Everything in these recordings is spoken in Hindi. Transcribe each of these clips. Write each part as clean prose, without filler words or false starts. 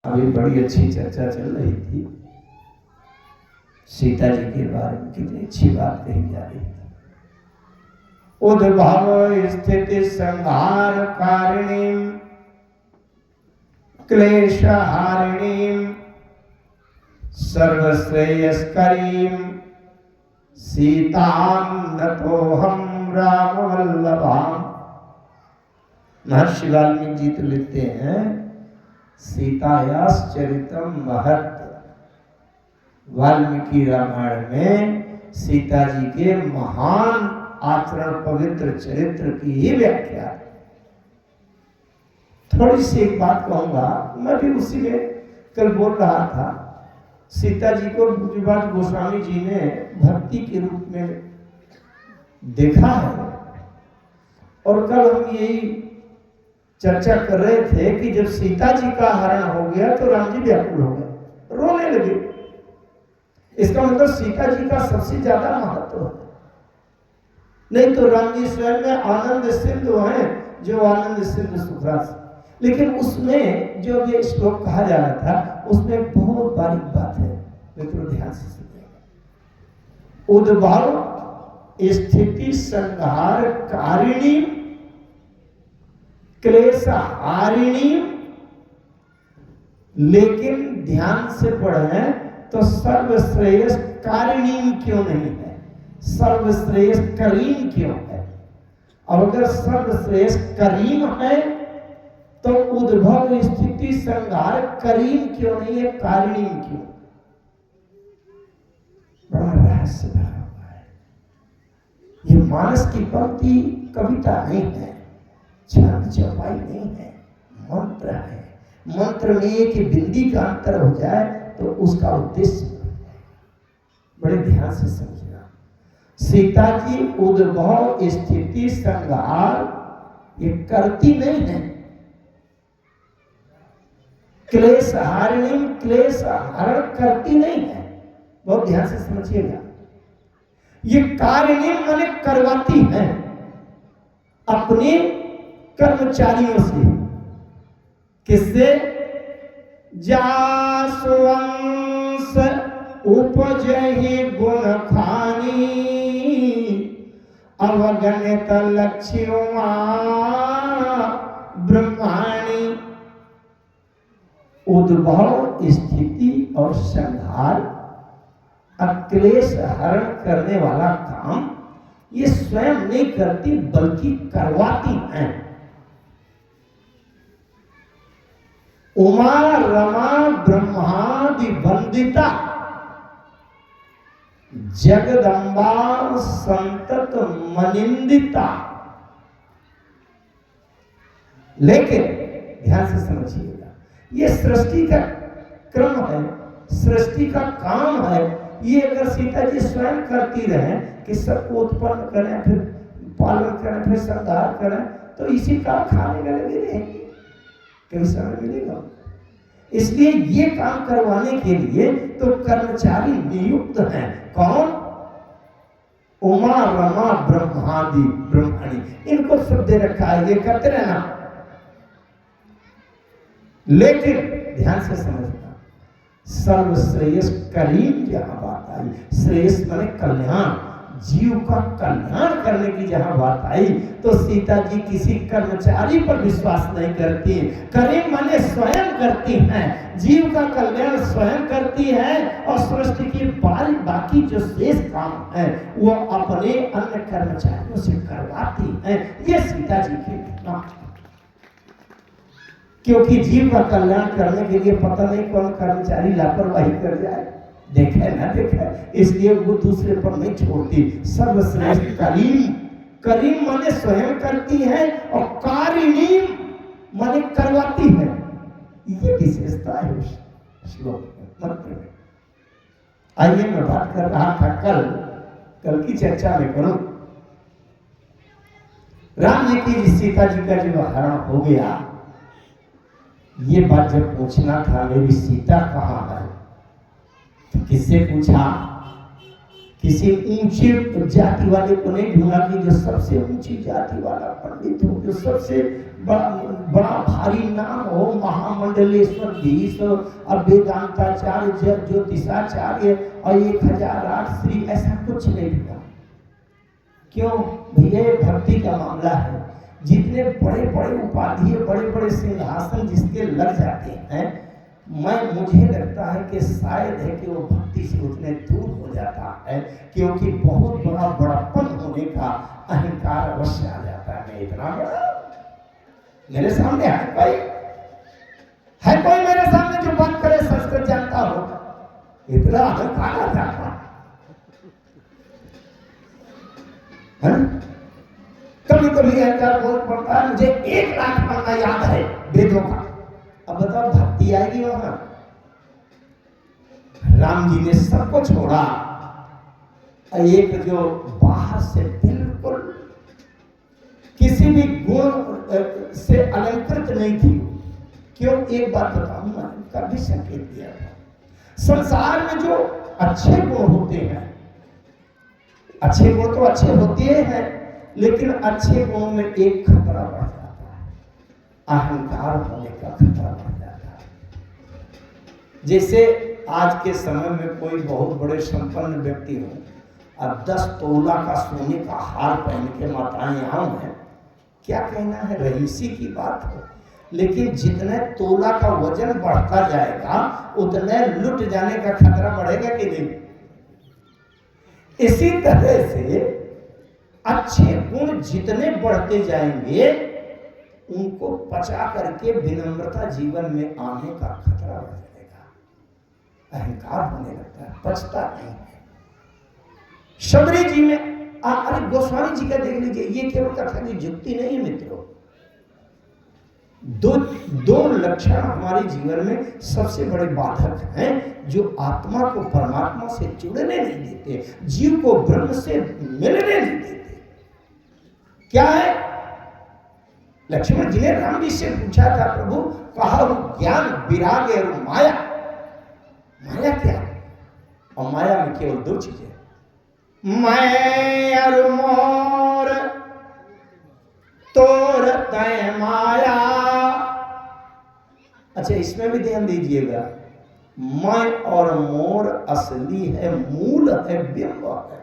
अभी बड़ी अच्छी चर्चा चल रही थी सीता जी के बारे में, कितनी अच्छी बात कही जा रही थी। उद्भव स्थिति संहार कारिणी क्लेश हारिणी सर्वश्रेयस्करीं सीतां नतोहम राम वल्लभाम। महर्षि वाल्मीकि जी तो लिखते हैं सीतायास चरितम महत्। वाल्मीकि रामायण में सीता जी के महान आचरण पवित्र चरित्र की ही व्याख्या है। थोड़ी सी एक बात कहूंगा, मैं भी उसी में कल बोल रहा था। सीता जी को विवाद गोस्वामी जी ने भक्ति के रूप में देखा है, और कल हम यही चर्चा कर रहे थे कि जब सीता जी का हरण हो गया तो राम जी व्याकुल हो गए, रोने लगे। इसका मतलब सीता जी का सबसे ज्यादा महत्व है। नहीं तो राम जी स्वयं में आनंद सिंधु हैं, जो आनंद सिंधु सुखराज। लेकिन उसमें जो ये श्लोक कहा जा रहा था उसमें बहुत बारीक बात है, मित्रों ध्यान से सुनिए। उद्भव स्थिति संहार कारिणी क्लेश हारिणी, लेकिन ध्यान से पढ़े तो सर्वश्रेयस कारिणी क्यों नहीं है, सर्वश्रेयस करीम क्यों है? अब अगर सर्वश्रेयस करीम है तो उद्भव स्थिति संहार करीम क्यों नहीं है, कारिणी क्यों? बड़ा रहस्य भरा हुआ है। ये मानस की पंक्ति कविता नहीं है, छंद चौपाई नहीं है, मंत्र है। मंत्र में एक बिंदी का अंतर हो जाए तो उसका उद्देश्य बड़े ध्यान से समझना। सीता जी उद्भव स्थिति संहार ये करती नहीं है, क्लेश हारिणी क्लेश हरण करती नहीं है। बहुत ध्यान से समझिएगा। ये कारिणी माने करवाती है अपने कर्मचारियों से। किससे? जासवंश उपजहि गुण खानी अवगणित लक्ष्यों ब्रह्माणी। उद्भव स्थिति और संहार अक्लेश हरण करने वाला काम ये स्वयं नहीं करती बल्कि करवाती हैं। उमा रमा ब्रह्मादि वंदिता जगदम्बा संतत मनिंदिता। लेकिन ध्यान से समझिएगा, ये सृष्टि का क्रम है, सृष्टि का काम है। ये अगर सीता जी स्वयं करती रहे कि सबको उत्पन्न करें, फिर पालन करें, फिर संहार करें, तो इसी का खाने में लगे रहेंगे, कभी समय मिलेगा? इसलिए ये काम करवाने के लिए तो कर्मचारी नियुक्त हैं। कौन? उमा रमा ब्रह्मादि ब्रह्मणी, इनको सब दे रखा है, ये करते रहना। लेकिन ध्यान से समझना, सर्वश्रेयस करीम जहां बात आई, श्रेयस माने कल्याण, जीव का कल्याण करने की जहां बात आई, तो सीता जी किसी कर्मचारी पर विश्वास नहीं करती। करीम माने स्वयं करती हैं, जीव का कल्याण स्वयं करती है, और सृष्टि की बाकी जो शेष काम है वो अपने अन्य कर्मचारियों से करवाती हैं। ये सीता जी की घटना। क्योंकि जीव का कल्याण करने के लिए पता नहीं कौन कर्मचारी लापरवाही कर जाए, देखे ना देखे, इसलिए वो दूसरे पर नहीं छोड़ती। सर्वश्रेष्ठ करीम, करीम माने स्वयं करती है, और कारिणी माने करवाती है। ये विशेषता है उस श्लोक में, मंत्र में। आइए, मैं बात कर रहा था कल की चर्चा में करूं। राम जी की सीता जी का जो हरण हो गया, ये बात जब पूछना था मेरी सीता कहाँ है, तो किससे पूछा? किसी ऊंचे जाति वाले को नहीं ढूंढा कि जो सबसे ऊंची जाति वाला पंडित हो, जो सबसे बड़ा भारी नाम हो, महामंडलेश्वर धीश और वेदांताचार्य, ज्योतिषाचार्य और 1008 श्री, ऐसा कुछ नहीं हुआ। क्यों भैया? ये भक्ति का मामला है। जितने बड़े बड़े उपाधि, बड़े बड़े सिंहासन जिसके लग जाते हैं, मुझे लगता है कि शायद है कि वो भक्ति से उतने दूर हो जाता है, क्योंकि बहुत बड़ा बड़प्पन होने का अहंकार अवश्य आ जाता है। मैं इतना बड़ा, मेरे सामने है कोई मेरे सामने जो बात करे संस्कृत जानता हो? इतना अहंकार आ जाता है। कभी कभी अहंकार बोल पड़ता है, मुझे 1 लाख पन्ना याद है वेदों का। अब बताओ भक्ति आएगी वहां? राम जी ने सबको छोड़ा, एक जो बाहर से बिल्कुल किसी भी गुण से अलंकृत नहीं थी। क्यों? एक बात बताऊं, मैं इनका भी संकेत दिया था। संसार में जो अच्छे गुण होते हैं, अच्छे गुण तो अच्छे होते हैं, लेकिन अच्छे गुणों में एक खतरा बढ़ जाता है, अहंकार होने का खतरा बढ़ जाता है। जैसे आज के समय में कोई बहुत बड़े संपन्न व्यक्ति हो और 10 तोला का सोने का हार पहन के माताएं यहाँ हैं, क्या कहना है, रईसी की बात है। लेकिन जितने तोला का वजन बढ़ता जाएगा उतने लुट जाने का खतरा बढ़ेगा कि नहीं? इसी तरह से अच्छे गुण जितने बढ़ते जाएंगे उनको पचा करके विनम्रता जीवन में आने का खतरा बढ़ जाएगा, अहंकार होने लगता है, पचता नहीं है। शबरी जी में अरे गोस्वामी जी का देख लीजिए, ये केवल कथा की जुक्ति नहीं है मित्रों। दो लक्षण हमारे जीवन में सबसे बड़े बाधक हैं, जो आत्मा को परमात्मा से जुड़ने नहीं देते, जीव को ब्रह्म से मिलने नहीं देते। क्या है? लक्ष्मण जी ने राम जी से पूछा था, प्रभु कहा ज्ञान, विराग और माया। माया क्या? और माया में केवल 2 चीजें, मैं और मोर तोर तय माया। अच्छा, इसमें भी ध्यान दीजिएगा, मैं और मोर असली है, मूल है, बिंब है।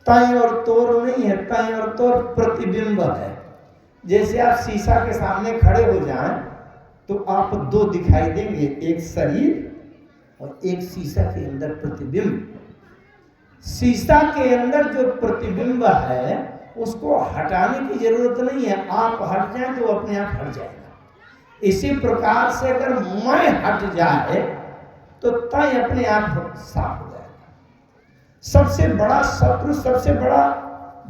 तय और तोर नहीं है, तय और तोर प्रतिबिंब है। जैसे आप शीशा के सामने खड़े हो जाएं तो आप 2 दिखाई देंगे, एक शरीर और एक शीशा के अंदर प्रतिबिंब। शीशा के अंदर जो प्रतिबिंब है उसको हटाने की जरूरत नहीं है, आप हट जाएं तो अपने आप हट जाएगा। इसी प्रकार से अगर मैं हट जाए तो तय अपने आप साफ हो जाएगा। सबसे बड़ा शत्रु, सबसे बड़ा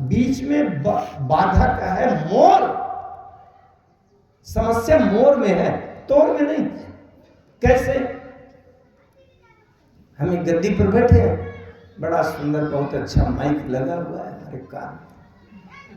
बीच में बाधक है मोर। समस्या मोर में है, तोड़ में नहीं। कैसे? हम एक गद्दी पर बैठे हैं, बड़ा सुंदर बहुत अच्छा माइक लगा हुआ है हमारे कान,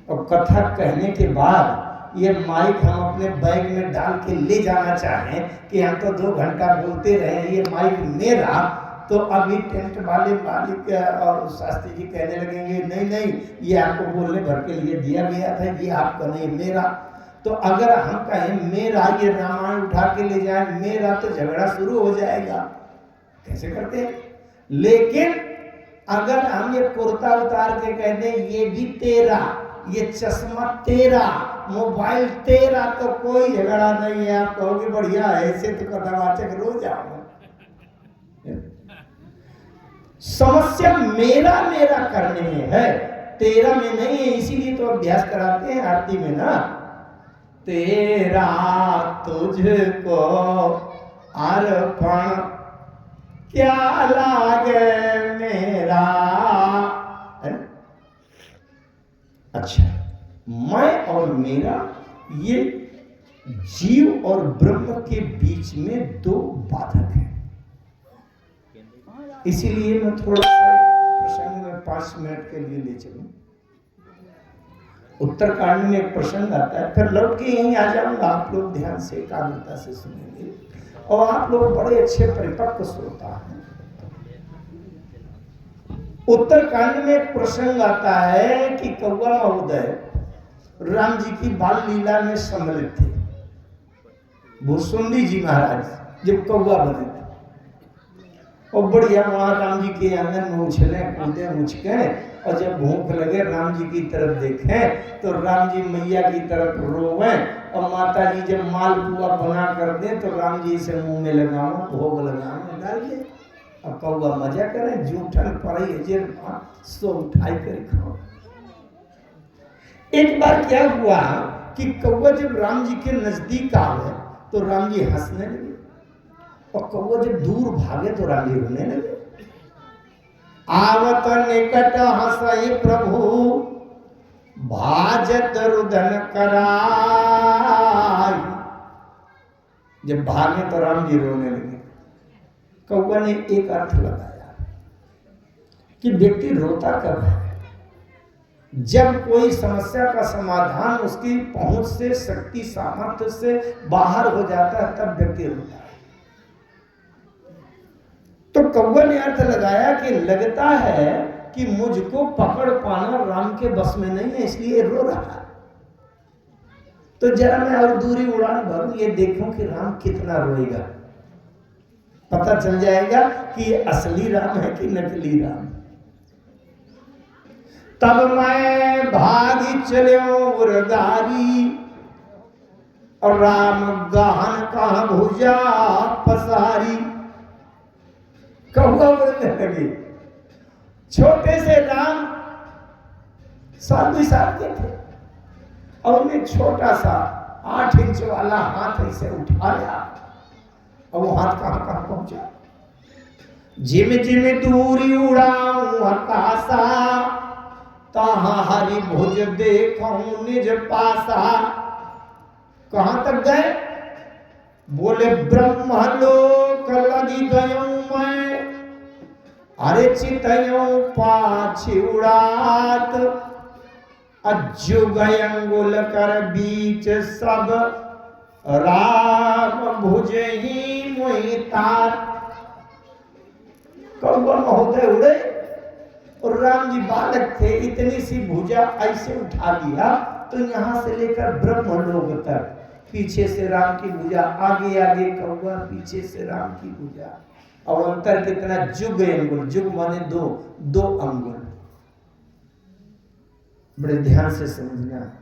और कथा कहने के बाद ये माइक हम अपने बैग में डाल के ले जाना चाहें कि हम तो 2 घंटा बोलते रहे, ये माइक मेरा, तो अभी टेंट वाले मालिक और शास्त्री जी कहने लगेंगे नहीं नहीं, ये आपको बोलने भर के लिए दिया गया था, ये आपका नहीं, मेरा। तो अगर हम कहें मेरा, ये रामायण उठा के ले जाए मेरा, तो झगड़ा शुरू हो जाएगा। कैसे करते हैं? लेकिन अगर हम ये कुर्ता उतार के कह दें ये भी तेरा, ये चश्मा तेरा, मोबाइल तेरा, तो कोई झगड़ा नहीं है। आप कहोगे बढ़िया है, ऐसे तो कथावाचक रोज आओ। समस्या मेरा मेरा करने में है, तेरा में नहीं है। इसीलिए तो अभ्यास कराते हैं आरती में ना, तेरा तुझको अर्पण क्या लागे मेरा। अच्छा, मैं और मेरा, ये जीव और ब्रह्म के बीच में 2 बाधक हैं। इसीलिए मैं थोड़ा सा प्रसंग में 5 मिनट के लिए ले चलूं। उत्तरकांड में एक प्रसंग आता है, फिर लौट के यहीं आ जाऊंगा, आप लोग ध्यान से एकाग्रता से सुनेंगे, और आप लोग बड़े अच्छे परिपक्व श्रोता हैं। उत्तरकांड में एक प्रसंग आता है कि कौवा महोदय राम जी की बाल लीला में सम्मिलित थे। भुसुंडी जी महाराज जब कौवा बने थे और बढ़िया वहां राम जी के आंगन में उछले कूदे उछके, और जब भूख लगे राम जी की तरफ देखें तो राम जी मैया की तरफ रोवे, और माता जी जब मालपुआ बना कर दे तो राम जी से मुंह में लगाओ, भोग लगाओ, डाल दे। अब कौवा मजा करे, जूठन पड़े जे सो उठाई कर खाओ। एक बार क्या हुआ कि कौवा जब राम जी के नजदीक आवे तो राम जी हंसने लगे, और कौवा जब दूर भागे तो राम जी रोने लगे। आवत निकट हंसई प्रभु भाजत रुदन कराई। जब भागे तो राम जी रोने लगे। कौवा ने एक अर्थ लगाया कि व्यक्ति रोता कब है? जब कोई समस्या का समाधान उसकी पहुंच से, शक्ति सामर्थ्य से बाहर हो जाता है, तब व्यक्ति रोता है। तो कौवा ने अर्थ लगाया कि लगता है कि मुझको पकड़ पाना राम के बस में नहीं है, इसलिए रो रहा है। तो जरा मैं और दूरी उड़ान भरूं, ये देखूं कि राम कितना रोएगा, पता चल जाएगा कि ये असली राम है कि नकली राम। तब मैं भागी चलो उरदारी, और राम गहन कहां भुजा पसारी। कौवा बोलने लगे, छोटे से राम 7 साल के थे, और उन्हें छोटा सा 8 इंच वाला हाथ ऐसे उठाया, और वो हाथ कहां कहां पहुंचा। जिम जिम दूरी उड़ाऊं आकाशा, तहां हरि भुज देखूं निज पासा। कहां तक गए? बोले ब्रह्मलोक लगी गयो मैं, अरे चितयो पाछी उड़ात। अजुग अंगुल कर बीच सब, राम भुज ही मोहि तात। कौवा महोदय उड़े और राम जी बालक थे, इतनी सी भुजा ऐसे उठा दिया तो यहां से लेकर ब्रह्मलोक तक, पीछे से राम की भुजा, आगे आगे कौवा, पीछे से राम की भुजा। और अंतर कितना? जुग अंगुल, जुग माने दो अंगुल। बड़े ध्यान से समझना,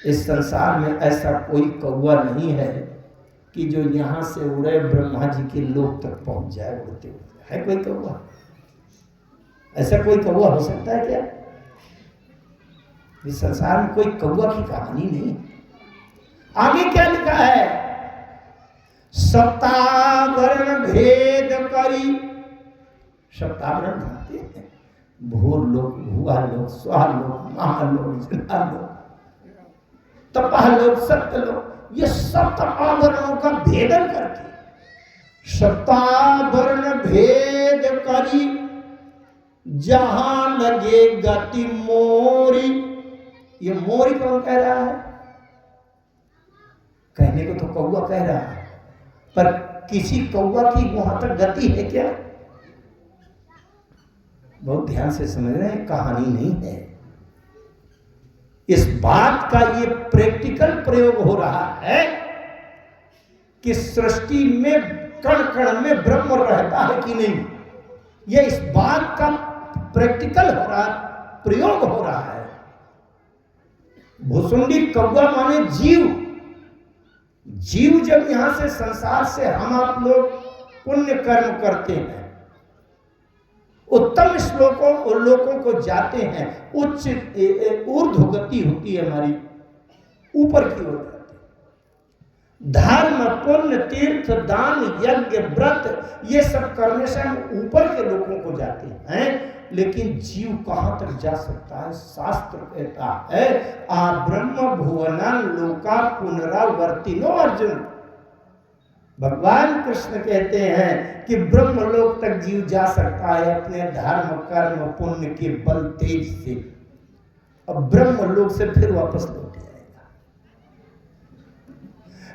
इस संसार में ऐसा कोई कौवा नहीं है कि जो यहां से उड़े ब्रह्मा जी के लोक तक पहुंच जाए उड़ते उड़ते। है कोई कौवा? ऐसा कोई कौवा हो सकता है क्या? इस संसार में कोई कौवा की कहानी नहीं। आगे क्या लिखा है? सप्तावरण भेद करी। सप्तावरण जानते हैं? भूर लोक, भुआ लोक, स्वाहा लोक, महालोक, जिला लोक, तपा लोक, सत्य लोक, ये सप्त आवरणों का भेदन करके सप्तावरण भेद करी, जहां लगे गति मोरी। ये मोरी कौन कह रहा है? कहने को तो कौवा कह रहा है, पर किसी कौवा की वहां तक गति है क्या? बहुत ध्यान से समझ रहे हैं, कहानी नहीं है। इस बात का ये प्रैक्टिकल प्रयोग हो रहा है कि सृष्टि में कण कण में ब्रह्म रहता है कि नहीं, ये इस बात का प्रैक्टिकल हो रहा, प्रयोग हो रहा है। भुसुंडी कौवा माने जीव। जीव जब यहां से संसार से हम आप लोग पुण्य कर्म करते हैं, उत्तम श्लोकों और लोकों को जाते हैं, उच्च ऊर्ध्व गति होती है हमारी, ऊपर की ओर जाते हैं। धर्म, पुण्य, तीर्थ, दान, यज्ञ, व्रत, ये सब करने से हम ऊपर के लोगों को जाते हैं। लेकिन जीव कहां तक जा सकता है? शास्त्र कहता है, आ ब्रह्म भुवनन लोका पुनरावर्तिनो अर्जुन। भगवान कृष्ण कहते हैं कि ब्रह्मलोक तक जीव जा सकता है अपने धर्म, कर्म, पुण्य के बल तेज से, अब ब्रह्मलोक से फिर वापस लौट जाएगा।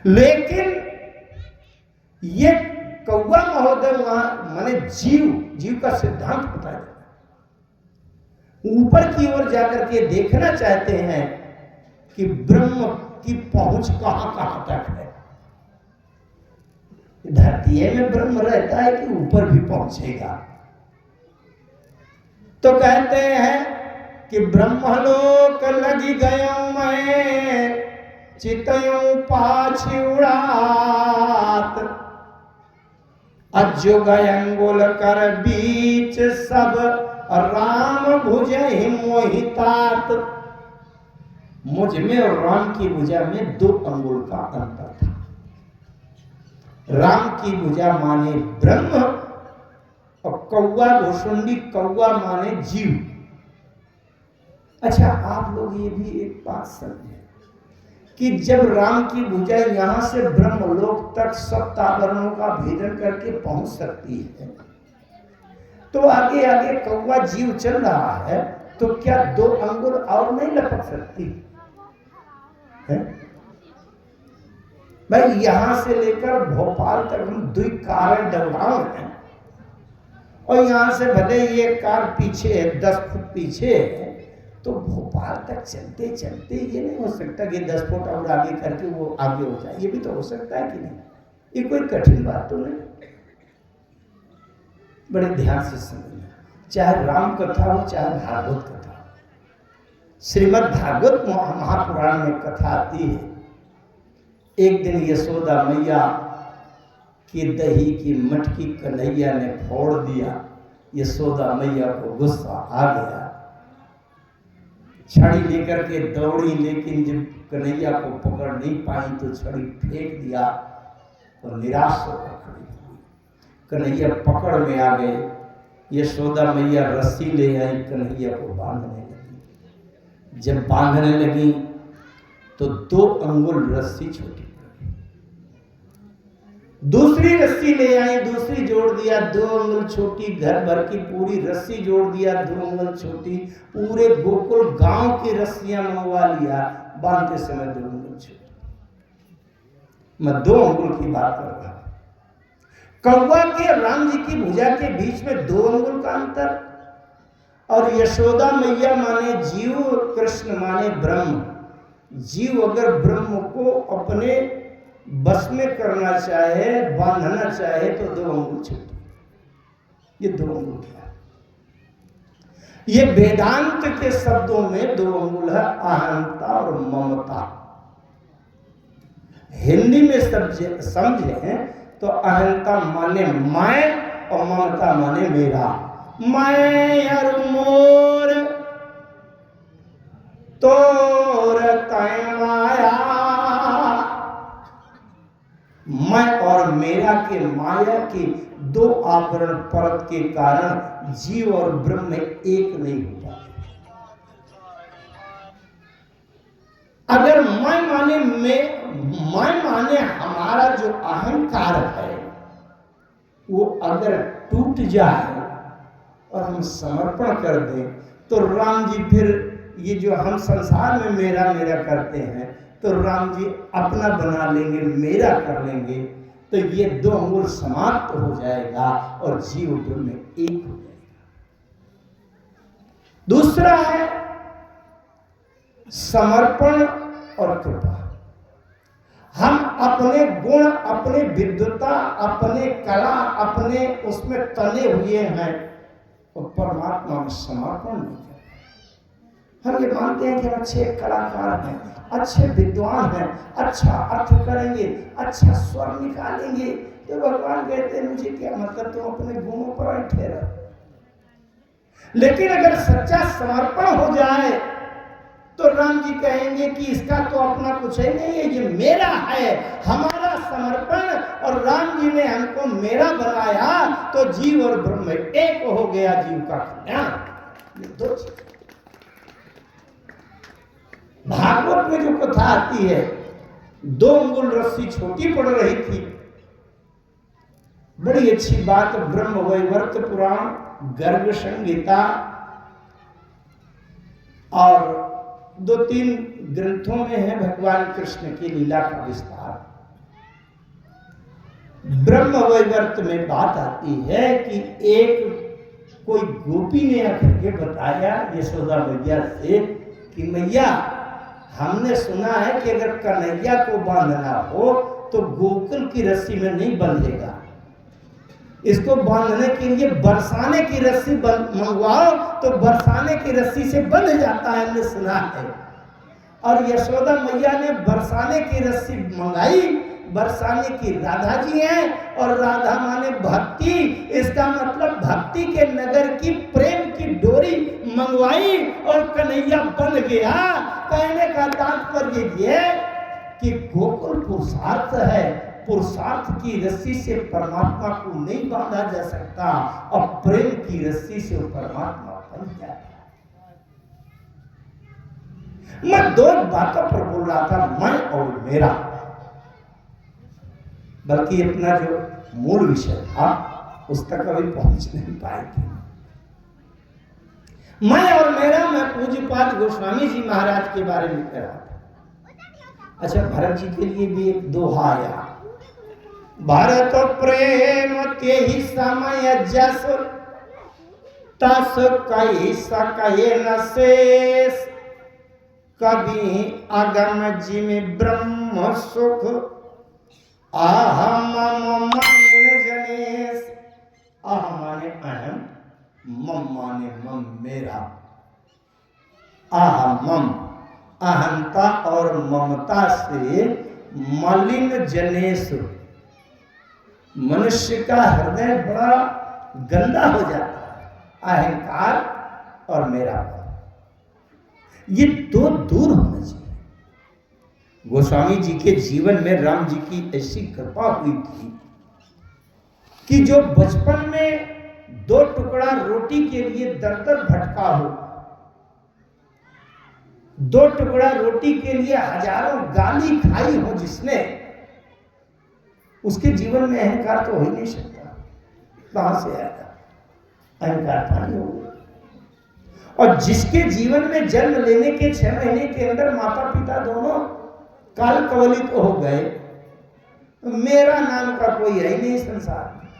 लेकिन ये कौवा महोदय वहां माने जीव का सिद्धांत बताया ऊपर की ओर जाकर के देखना चाहते हैं कि ब्रह्म की पहुंच कहां कहां तक है। धरती में ब्रह्म रहता है कि ऊपर भी पहुंचेगा। तो कहते हैं कि ब्रह्मलोक लगी गयो मैं, चितयों पाछी उड़ात, अज्जो गयंगुल कर बीच सब, राम भुजहि मोहितात। मुझ में और राम की भुजा में 2 अंगुल का अंतर था। राम की भुजा माने ब्रह्म और कौवा घुसुंडी कौवा माने जीव। अच्छा, आप लोग ये भी एक बात समझे कि जब राम की भुजा यहां से ब्रह्मलोक तक सप्त आवरणों का भेदन करके पहुंच सकती है, तो आगे आगे कौवा जीव चल रहा है, तो क्या 2 अंगुल और नहीं लपक सकती है? भाई यहां से लेकर भोपाल तक हम 2 कार दौड़ाओ हैं, और यहां से भले ये कार पीछे है, 10 फुट पीछे है, तो भोपाल तक चलते चलते ये नहीं हो सकता कि 10 फुट और आगे करके वो आगे हो जाए। ये भी तो हो सकता है कि नहीं? ये कोई कठिन बात तो नहीं। बड़े ध्यान से समझना, चाहे राम कथा हो चाहे भागवत कथा हो। श्रीमद् भागवत महापुराण में कथा आती है, एक दिन यशोदा मैया की दही की मटकी कन्हैया ने फोड़ दिया। यशोदा मैया को गुस्सा आ गया, छड़ी लेकर के दौड़ी, लेकिन जब कन्हैया को पकड़ नहीं पाई तो छड़ी फेंक दिया और निराश होकर खड़ी हुई। कन्हैया पकड़ में आ गए। यशोदा मैया रस्सी ले आई, कन्हैया को बांधने लगी। जब बांधने लगी तो 2 अंगुल रस्सी छोटी पड़ी। दूसरी रस्सी ले आई, दूसरी जोड़ दिया, 2 अंगुल छोटी। घर भर की पूरी रस्सी जोड़ दिया, 2 अंगुल छोटी। पूरे गोकुल गांव की रस्सियां मंगवा लिया, बांधते समय 2 अंगुल छोटी। मैं 2 अंगुल की बात कर रहा हूं। कौवा के राम जी की भुजा के बीच में 2 अंगुल का अंतर। और यशोदा मैया माने जीव, कृष्ण माने ब्रह्म। जीव अगर ब्रह्म को अपने बस में करना चाहे, बांधना चाहे, तो 2 अंगुल छोटी। ये 2 अंगुल क्या है? ये वेदांत के शब्दों में 2 अंगुल है, अहंता और ममता। हिंदी में समझे तो अहंता माने मैं और ममता माने मेरा। मैं और मोर तोर तय माया, मैं और मेरा के माया के 2 आवरण परत के कारण जीव और ब्रह्म एक नहीं हो पाते। अगर मैं माने हमारा जो अहंकार है, वो अगर टूट जाए और हम समर्पण कर दें, तो राम जी फिर ये जो हम संसार में मेरा मेरा करते हैं, तो राम जी अपना बना लेंगे, मेरा कर लेंगे, तो ये 2 अंगुल समाप्त हो जाएगा और जीव ब्रह्म एक हो जाएगा। दूसरा है समर्पण और कृपा। हम अपने गुण, अपने विद्वता, अपने कला, अपने उसमें तने हुए हैं और परमात्मा में समर्पण नहीं करते। हम ये मानते हैं कि हम अच्छे कलाकार हैं, अच्छे विद्वान हैं, अच्छा अर्थ करेंगे, अच्छा स्वर निकालेंगे, तो भगवान कहते हैं मुझे क्या मतलब, तुम अपने गुणों पर अटके रहो। लेकिन अगर सच्चा समर्पण हो जाए तो राम जी कहेंगे कि इसका तो अपना कुछ ही नहीं है, ये मेरा है, हमारा समर्पण, और राम जी ने हमको मेरा बनाया, तो जीव और ब्रह्म एक हो गया, जीव का कल्याण। ये 2 चीज। भागवत में जो कथा आती है, 2 अंगुल रस्सी छोटी पड़ रही थी, बड़ी अच्छी बात। ब्रह्म वैवर्त पुराण, गर्ग संहिता और 2-3 ग्रंथों में है भगवान कृष्ण की लीला का विस्तार। ब्रह्म वैवर्त में बात आती है कि एक कोई गोपी ने आकर के बताया यशोदा मैया से कि मैया, हमने सुना है कि अगर कन्हैया को बांधना हो तो गोकुल की रस्सी में नहीं बंधेगा, इसको बांधने के लिए बरसाने की रस्सी मंगवाओ तो बरसाने की रस्सी से बंध जाता है, हमने सुना है। और यशोदा मैया ने बरसाने की रस्सी मंगाई, बरसाने की राधा जी हैं और राधा माने भक्ति, इसका मतलब भक्ति के नगर की प्रेम की डोरी मंगवाई और कन्हैया बन गया। कहने का तात्पर्य ये कि गोकुल पुरुषार्थ है, पुरुषार्थ की रस्सी से परमात्मा को नहीं बांधा जा सकता और प्रेम की रस्सी से परमात्मा बन जाता है। मैं दो बातों पर बोल रहा था, मैं और मेरा, बल्कि अपना जो मूल विषय था उस तक अभी पहुंच नहीं पाए थे। मैं और मेरा, मैं पूज्यपाद गोस्वामी जी महाराज के बारे में कह रहा था। अच्छा, भरत जी के लिए भी एक दोहा आया, भरत प्रेम के ही समय जस तस कही सके न शेष, कभी अगम जी में ब्रह्म सुख अहम मम जनेश। अहम माने अहम, मम माने मम मेरा। अहम मम, अहंता और ममता से मलिन जनेश, मनुष्य का हृदय बड़ा गंदा हो जाता है। अहंकार और मेरा, ये दो दूर होना चाहिए। गोस्वामी जी के जीवन में राम जी की ऐसी कृपा हुई थी कि जो बचपन में 2 टुकड़ा रोटी के लिए दर दर भटका हो, 2 टुकड़ा रोटी के लिए हजारों गाली खाई हो जिसने, उसके जीवन में अहंकार तो हो ही नहीं सकता। कहां से आएगा अहंकार? पानी होगा। और जिसके जीवन में जन्म लेने के 6 महीने के अंदर माता पिता दोनों काल कवलित हो गए, मेरा नाम का कोई है ही नहीं संसार में।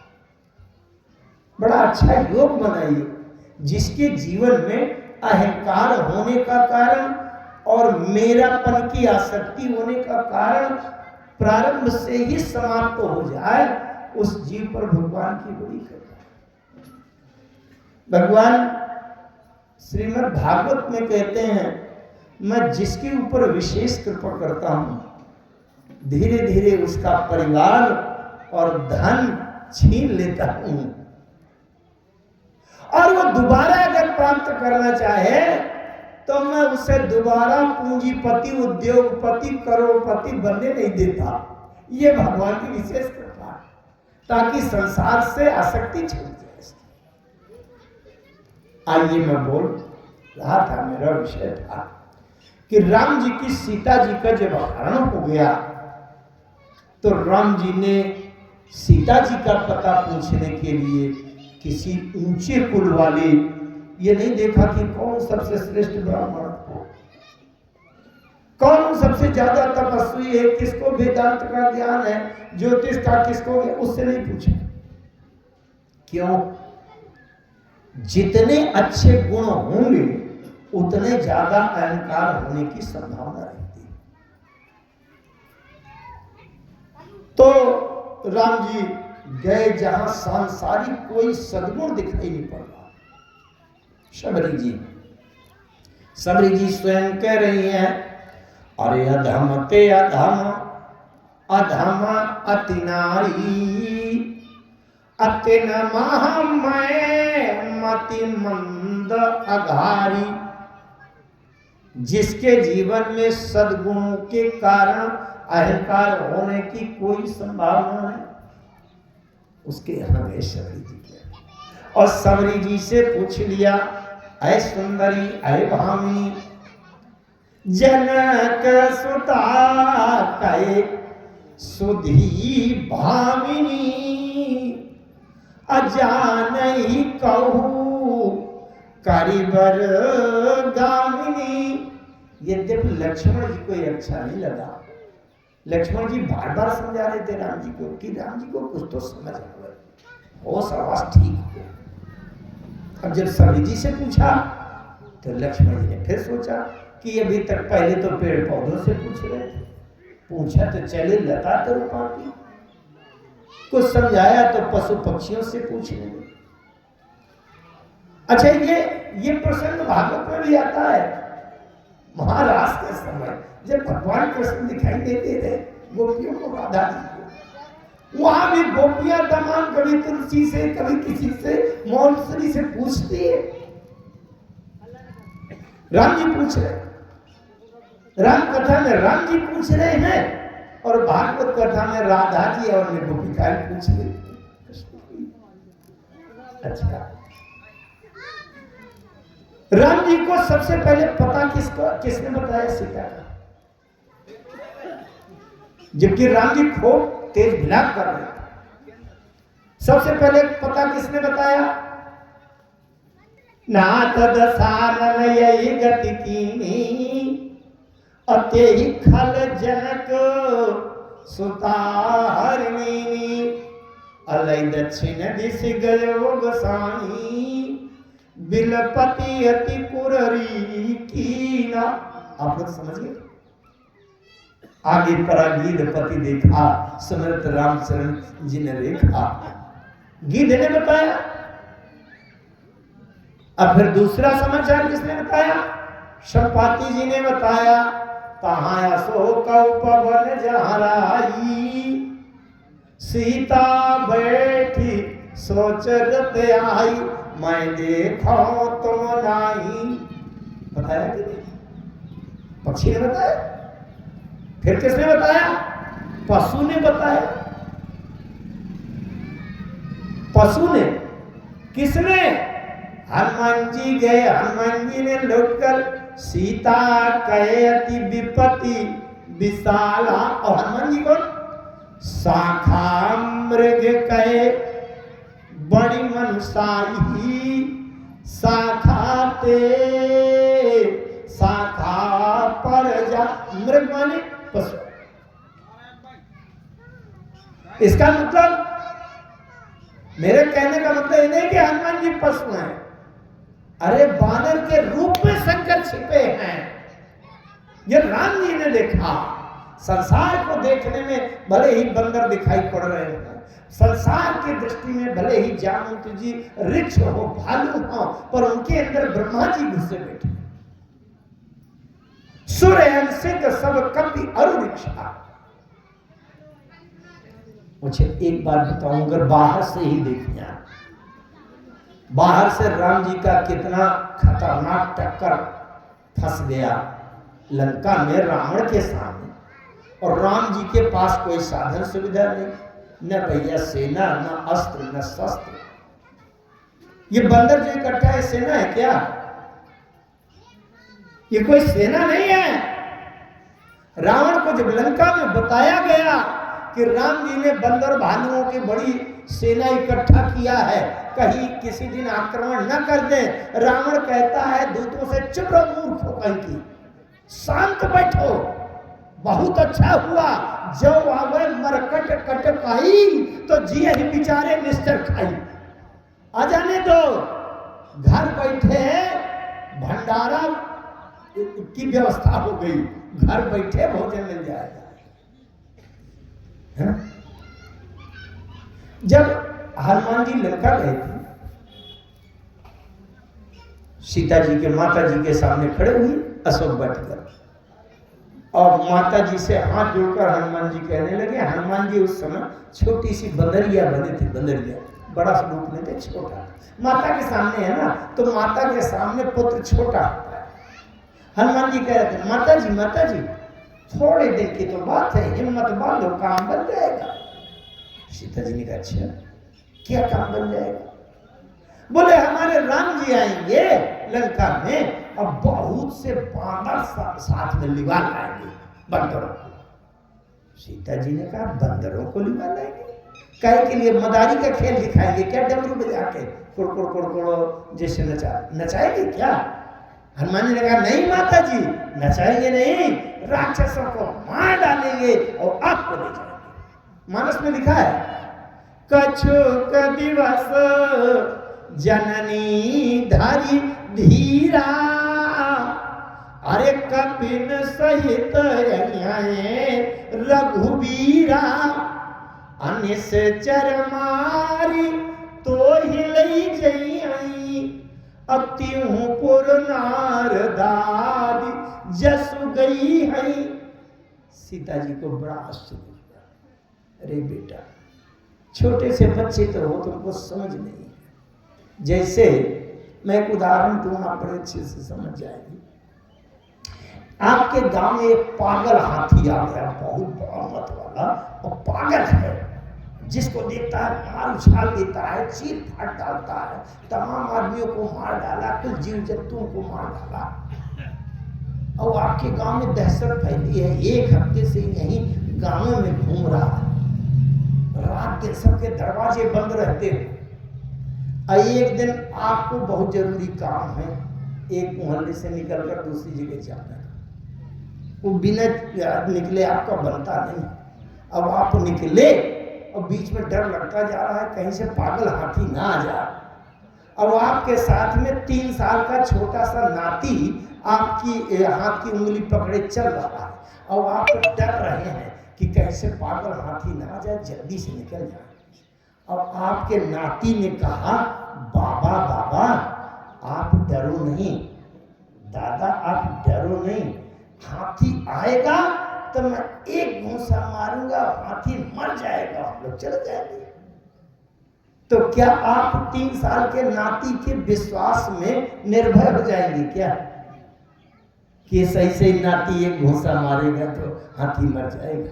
बड़ा अच्छा योग बनाइए, जिसके जीवन में अहंकार होने का कारण और मेरापन की आसक्ति होने का कारण प्रारंभ से ही समाप्त हो जाए, उस जीव पर भगवान की बड़ी कृपा। भगवान श्रीमद् भागवत में कहते हैं, मैं जिसके ऊपर विशेष कृपा करता हूं, धीरे धीरे उसका परिवार और धन छीन लेता हूं, और वो दोबारा अगर प्राप्त करना चाहे तो मैं उसे दोबारा पूंजीपति, उद्योगपति, करोड़पति बनने नहीं देता। ये भगवान की विशेष कृपा है, ताकि संसार से आसक्ति छूट जाए। आइए, मैं बोल रहा था, मेरा विषय था कि राम जी की सीता जी का जब अपहरण हो गया तो राम जी ने सीता जी का पता पूछने के लिए किसी ऊंचे कुल वाले, ये नहीं देखा कि कौन सबसे श्रेष्ठ ब्राह्मण, कौन सबसे ज्यादा तपस्वी है, किसको वेदांत का ज्ञान है, ज्योतिष का किसको, उससे नहीं पूछा। क्यों? जितने अच्छे गुण होंगे उतने ज्यादा अहंकार होने की संभावना रहती है। तो राम जी गए जहां सांसारिक कोई सद्गुण दिखाई नहीं पड़ रहा। सबरी जी स्वयं कह रही हैं, अरे अधम ते अधम, अधम अति नारी, अति न मति मंद अघारी। जिसके जीवन में सद्गुणों के कारण अहंकार होने की कोई संभावना नहीं, उसके यहां गए सबरी जी के, और सबरी जी से पूछ लिया, ऐ सुंदरी, ऐ भामिनी, जनक सुता कहे सुधी भामिनी, अजानहि कहू करिबर गामिनी। यद्यपि लक्ष्मण जी को ये अच्छा नहीं लगा। लक्ष्मण जी बार बार समझा रहे थे राम जी को कि राम जी को कुछ तो समझ आवे, हो सवास ठीक हो। अब जब सबरी जी से पूछा तो लक्ष्मण जी ने फिर सोचा कि अभी तक पहले तो पेड़ पौधों से पूछ रहे थे, पूछा तो चले लता तो रूपाती, कुछ समझाया तो पशु पक्षियों से पूछने लगे। अच्छा, ये प्रसंग भागवत में भी आता है। महाराज के समय जब भगवान कृष्ण दिखाई देते थे गोपियों को, राधा जी को, वहां भी गोपियां तमाम कभी तुलसी से, कभी किसी से, मौलश्री से पूछती है। राम जी पूछ रहे, राम कथा में राम जी पूछ रहे हैं और भागवत कथा में राधा जी और गोपिकाएं पूछ रही। अच्छा, राम जी को सबसे पहले पता किसने बताया? सीता का। जबकि राम जी खूब तेज विलाप कर रहे थे, सबसे पहले पता किसने बताया? नाथ दसानन यही गति कीनी, अते ही खल जनक सुतारिणी, अलय दक्षिण दिश गयो गोसाई, बिलपति अति पुररी कीना। आप लोग समझ गए? आगे परा गीधपति देखा, समर्थ रामचरण जी ने देखा, गीध ने बताया। अब फिर दूसरा समाचार किसने बताया? संपाति जी ने बताया। कहाँ अशोक उपवन जहराई, सीता बैठी सोचरत आई, मैं देखो तुम नहीं। बताया कि नहीं? पक्षी ने बताया। फिर किसने बताया? पशु ने बताया। पशु ने, किसने? हनुमान जी गए, हनुमान जी ने लौटकर सीता कहे अति विपत्ति विशाला। और हनुमान जी कौन? शाखा मृग कहे बड़ी मनुषाई, शाखा ते शाखा पर जा। मृग माने पशु। इसका मतलब, मेरे कहने का मतलब ये नहीं कि हनुमान जी पशु हैं। अरे बानर के रूप में शंकर छिपे हैं। ये राम जी ने देखा। संसार को देखने में भले ही बंदर दिखाई पड़ रहे हैं, संसार की दृष्टि में भले ही जामवंत जी रिक्ष हो, भालू हो, पर उनके अंदर ब्रह्मा जी घुसे बैठे। सूर्य अंशिक सब कपि अरु रिक्षा। मुझे एक बात बताऊं, अगर बाहर से ही देखना, बाहर से राम जी का कितना खतरनाक टक्कर फंस गया लंका में रावण के सामने, और राम जी के पास कोई साधन सुविधा नहीं, न भैया सेना, न अस्त्र, न शस्त्र। ये बंदर जो इकट्ठा है सेना है क्या? ये कोई सेना नहीं है। रावण को जब लंका में बताया गया कि राम जी ने बंदर भालुओं की बड़ी सेना इकट्ठा किया है, कहीं किसी दिन आक्रमण न कर दे, रावण कहता है दूतों से, चुप रहो मूर्खों, कहीं शांत बैठो, बहुत अच्छा हुआ जो आवे मरकट कट पाई, तो जिये ही बेचारे निश्चर खाई। आ जाने दो, घर बैठे भंडारा की व्यवस्था हो गई, घर बैठे भोजन मिल जाएगा। है? जब हनुमान जी लंका गए थे, सीता जी के माता जी के सामने खड़े हुए अशोक बैठकर, और माता जी से हाथ जोड़कर हनुमान जी कहने लगे। हनुमान जी उस समय छोटी सी बंदरिया बने थे, बंदरिया, बड़ा स्वरूप नहीं थे, छोटा। माता के सामने है ना, तो माता के सामने पुत्र छोटा होता है। हनुमान जी कह रहे थे, माता जी थोड़े दिन की तो बात है, हिम्मत बांधो, काम बन जाएगा। सीता जी ने कहा, अच्छा क्या काम बन जाएगा? बोले हमारे राम जी आएंगे लंका में, अब बहुत से बांदर साथ में लिवा लाएंगे बंदरों को। सीता जी ने कहा, बंदरों को लिवा लाएंगे? काय के लिए? मदारी का खेल दिखाएंगे क्या? डमरू बजा के कुड़कुड़ कुड़कुड़ जैसे नचाएंगे क्या? हनुमान जी ने कहा, नहीं माता जी, नचाएंगे नहीं, राक्षसों को मार डालेंगे और आपको ले जाएंगे। मानस में लिखा है, कछुक दिवस जननी धारी धीरा, अरे कपिन सहित रघुबीरा अनिश्चर मारी तो हिलई जई अतिहु पुर नारदादी जसु गई है। सीता जी को बड़ा आश्चर्य हुआ, अरे बेटा छोटे से बच्चे तो हो, तुमको समझ नहीं है। जैसे मैं एक उदाहरण दूंगा, बड़े अच्छे से समझ जाएगी। आपके गांव में एक पागल हाथी आ गया, बहुत बड़ा मत वाला, और पागल है, जिसको देखता है मार उछाल देता है, चीर फाड़ डालता है, तमाम आदमियों को मार डाला, कुछ जीव जंतुओं को मार डाला। और आपके गांव में दहशत फैली है, एक हफ्ते से यही गांवों में घूम रहा है, रात दिन सबके दरवाजे बंद रहते हैं। एक दिन आपको बहुत जरूरी काम है, एक मोहल्ले से निकलकर दूसरी जगह जाना है, वो बिना निकले आपका बनता नहीं। अब आप निकले और बीच में डर लगता जा रहा है कहीं से पागल हाथी ना आ जाए। अब आपके साथ में 3 साल का छोटा सा नाती आपकी हाथ की उंगली पकड़े चल रहा है, और आप डर रहे हैं कि कहीं से पागल हाथी ना आ जाए, जल्दी से निकल जाए। अब आपके नाती ने कहा, बाबा बाबा आप डरो नहीं, दादा आप डरो नहीं, हाथी आएगा तो मैं एक घूंसा मारूंगा, हाथी मर जाएगा, हम लोग चले जाएंगे। तो क्या आप 3 साल के नाती के विश्वास में निर्भय हो जाएंगे क्या कि सही सही नाती एक घूंसा मारेगा तो हाथी मर जाएगा?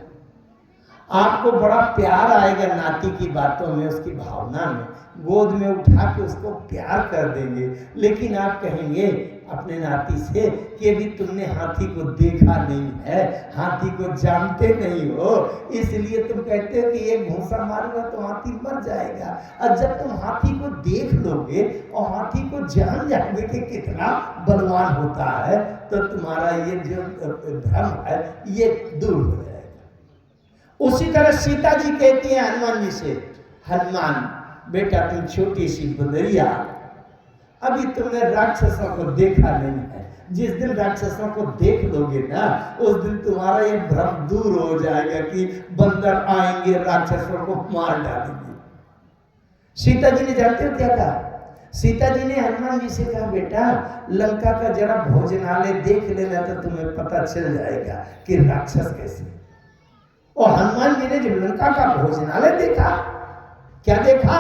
आपको बड़ा प्यार आएगा नाती की बातों में, उसकी भावना में, गोद में उठा के उसको प्यार कर देंगे। लेकिन आप कहेंगे अपने नाती से कि अभी तुमने हाथी को देखा नहीं है, हाथी को जानते नहीं हो, इसलिए तुम कहते हो कि एक घूंसा मारूंगा तो हाथी मर जाएगा। और जब तुम हाथी को देख लोगे और हाथी को जान जाओगे कि कितना बलवान होता है, तो तुम्हारा ये जो भ्रम है ये दूर हो जाएगा। उसी तरह सीता जी कहती हैं हनुमान जी से, हनुमान बेटा तुम छोटी सी बंदरिया, अभी तुमने राक्षसों को देखा नहीं है, जिस दिन राक्षसों को देख लोगे ना उस दिन तुम्हारा ये भ्रम दूर हो जाएगा कि बंदर आएंगे राक्षसों को मार डालेंगे। सीता जी ने जानते हो क्या कहा? सीता जी ने हनुमान जी से कहा, बेटा लंका का जरा भोजनालय देख लेना तो तुम्हें पता चल जाएगा कि राक्षस कैसे। और हनुमान जी ने जब लंका का भोजनालय देखा, क्या देखा?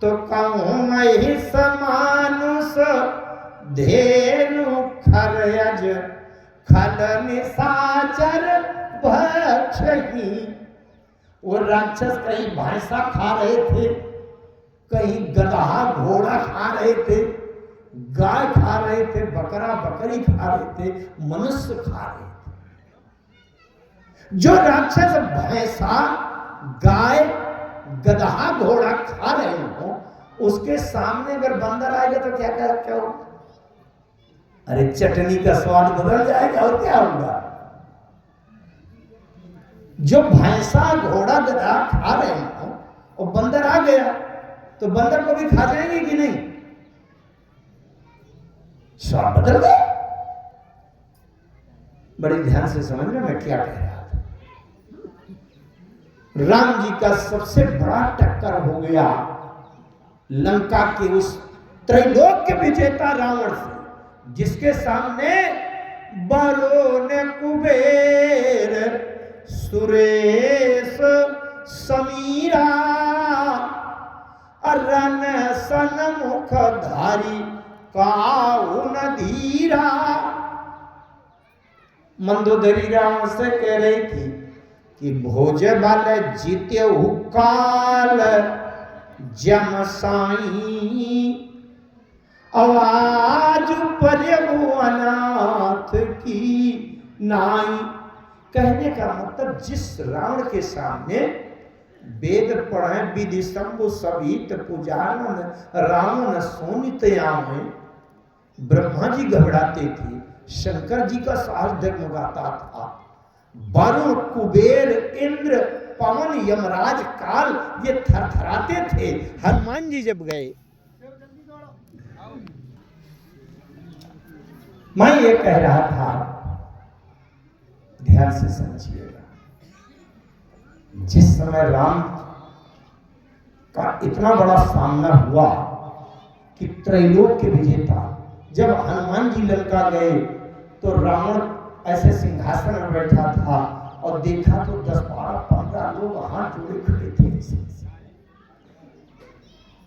तो कहूं मैं समानुष धेनु खरयज खल निशाचर भक्षही। वो राक्षस कहीं भैंसा खा रहे थे, कहीं गधा घोड़ा खा रहे थे, गाय खा रहे थे, बकरा बकरी खा रहे थे, मनुष्य खा रहे थे। जो राक्षस भैंसा गाय गधा घोड़ा खा रहे हो, उसके सामने अगर बंदर आएगा तो क्या होगा? अरे चटनी का स्वाद बदल जाएगा और क्या होगा? जो भैंसा घोड़ा गधा खा रहे हो और बंदर आ गया तो बंदर को भी खा जाएंगे कि नहीं? स्वाद बदल गया। बड़ी ध्यान से समझना मैं क्या कह रहा था। राम जी का सबसे बड़ा टक्कर हो गया लंका के उस त्रैलोक्य विजेता रावण से, जिसके सामने बरोन कुबेर सुरेश समीरा रन सन्मुख धारी काहू न धीरा। मंदोदरी रावण से कह रही थी कि भोज बल जीते काल जम साई, आवाज प्रभु अनाथ की नाई। कहने का मतलब जिस रावण के सामने वेद पढ़े विधि शंभु सभित पुजानन रावण सोनित आवे, ब्रह्मा जी घबराते थे, शंकर जी का साहस डगमगाता था, वरुण कुबेर इंद्र पवन यमराज काल ये थरथराते थे। हनुमान जी जब गए मैं ये कह रहा था, ध्यान से समझिएगा, जिस समय राम का इतना बड़ा सामना हुआ कि त्रैलोक्य विजेता, जब हनुमान जी लंका गए तो रावण ऐसे सिंहासन में बैठा था और देखा तो 10, 12, 15 लोग हाथ जोड़े खड़े थे।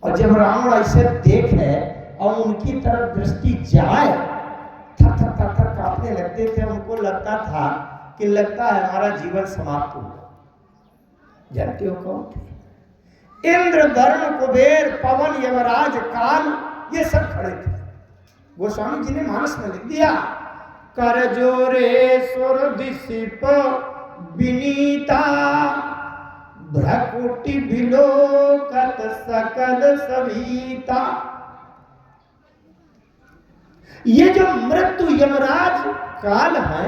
और जब रावण ऐसे देखे और उनकी तरफ दृष्टि जाए, थर थर थर थर कांपने लगते थे। उनको लगता था कि लगता है हमारा जीवन समाप्त हुआ। जानते हो कौन थे? इंद्र, वरुण, कुबेर, पवन, यमराज, काल, ये सब खड़े थे। गोस्वामी जी ने मानस में लिख दिया, कर जोरे सुर दिसिप विनीता, भ्रकुटि बिलोकत सकल सभीता। ये जो मृत्यु यमराज काल है,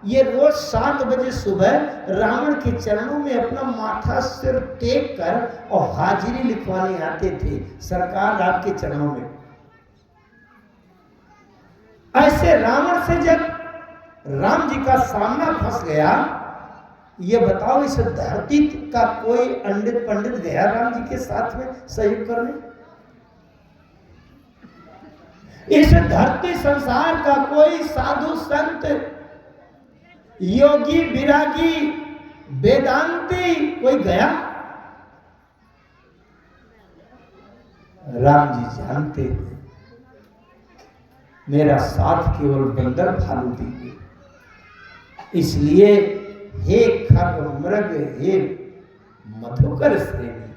ये रोज 7 बजे सुबह रावण के चरणों में अपना माथा सिर टेक कर और हाजिरी लिखवाने आते थे, सरकार आपके चरणों में। ऐसे रावण से जब राम जी का सामना फंस गया, ये बताओ इस धरती का कोई पंडित गया राम जी के साथ में सहयोग करने? इस धरती संसार का कोई साधु संत, योगी, विरागी, वेदांती कोई गया? राम जी जानते हैं मेरा साथ केवल बंदर भालू देंगे, इसलिए हे खग मृग, हे मधुकर श्रेणी,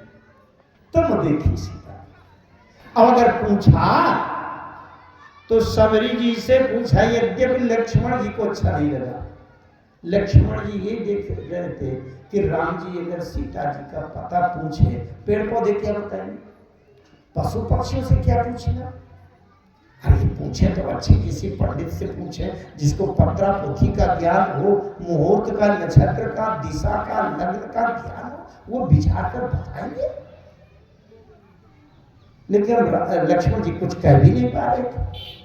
तुम देखी सीता। अब अगर पूछा तो सबरी जी से पूछा, यद्यपि लक्ष्मण जी को अच्छा नहीं लगा। लक्ष्मण जी ये देख रहे थे कि राम जी अगर सीता जी का पता पूछे, पेड़ पौधे क्या बताएंगे, पशु पक्षियों से क्या पूछेगा? अरे पूछे तो अच्छे किसी पंडित से पूछे, जिसको पत्रा पोथी का ज्ञान हो, मुहूर्त का, नक्षत्र का, दिशा का, लग्न का ज्ञान हो, वो विचार कर बताएंगे। लेकिन लक्ष्मण जी कुछ कह भी नहीं पा रहे थे।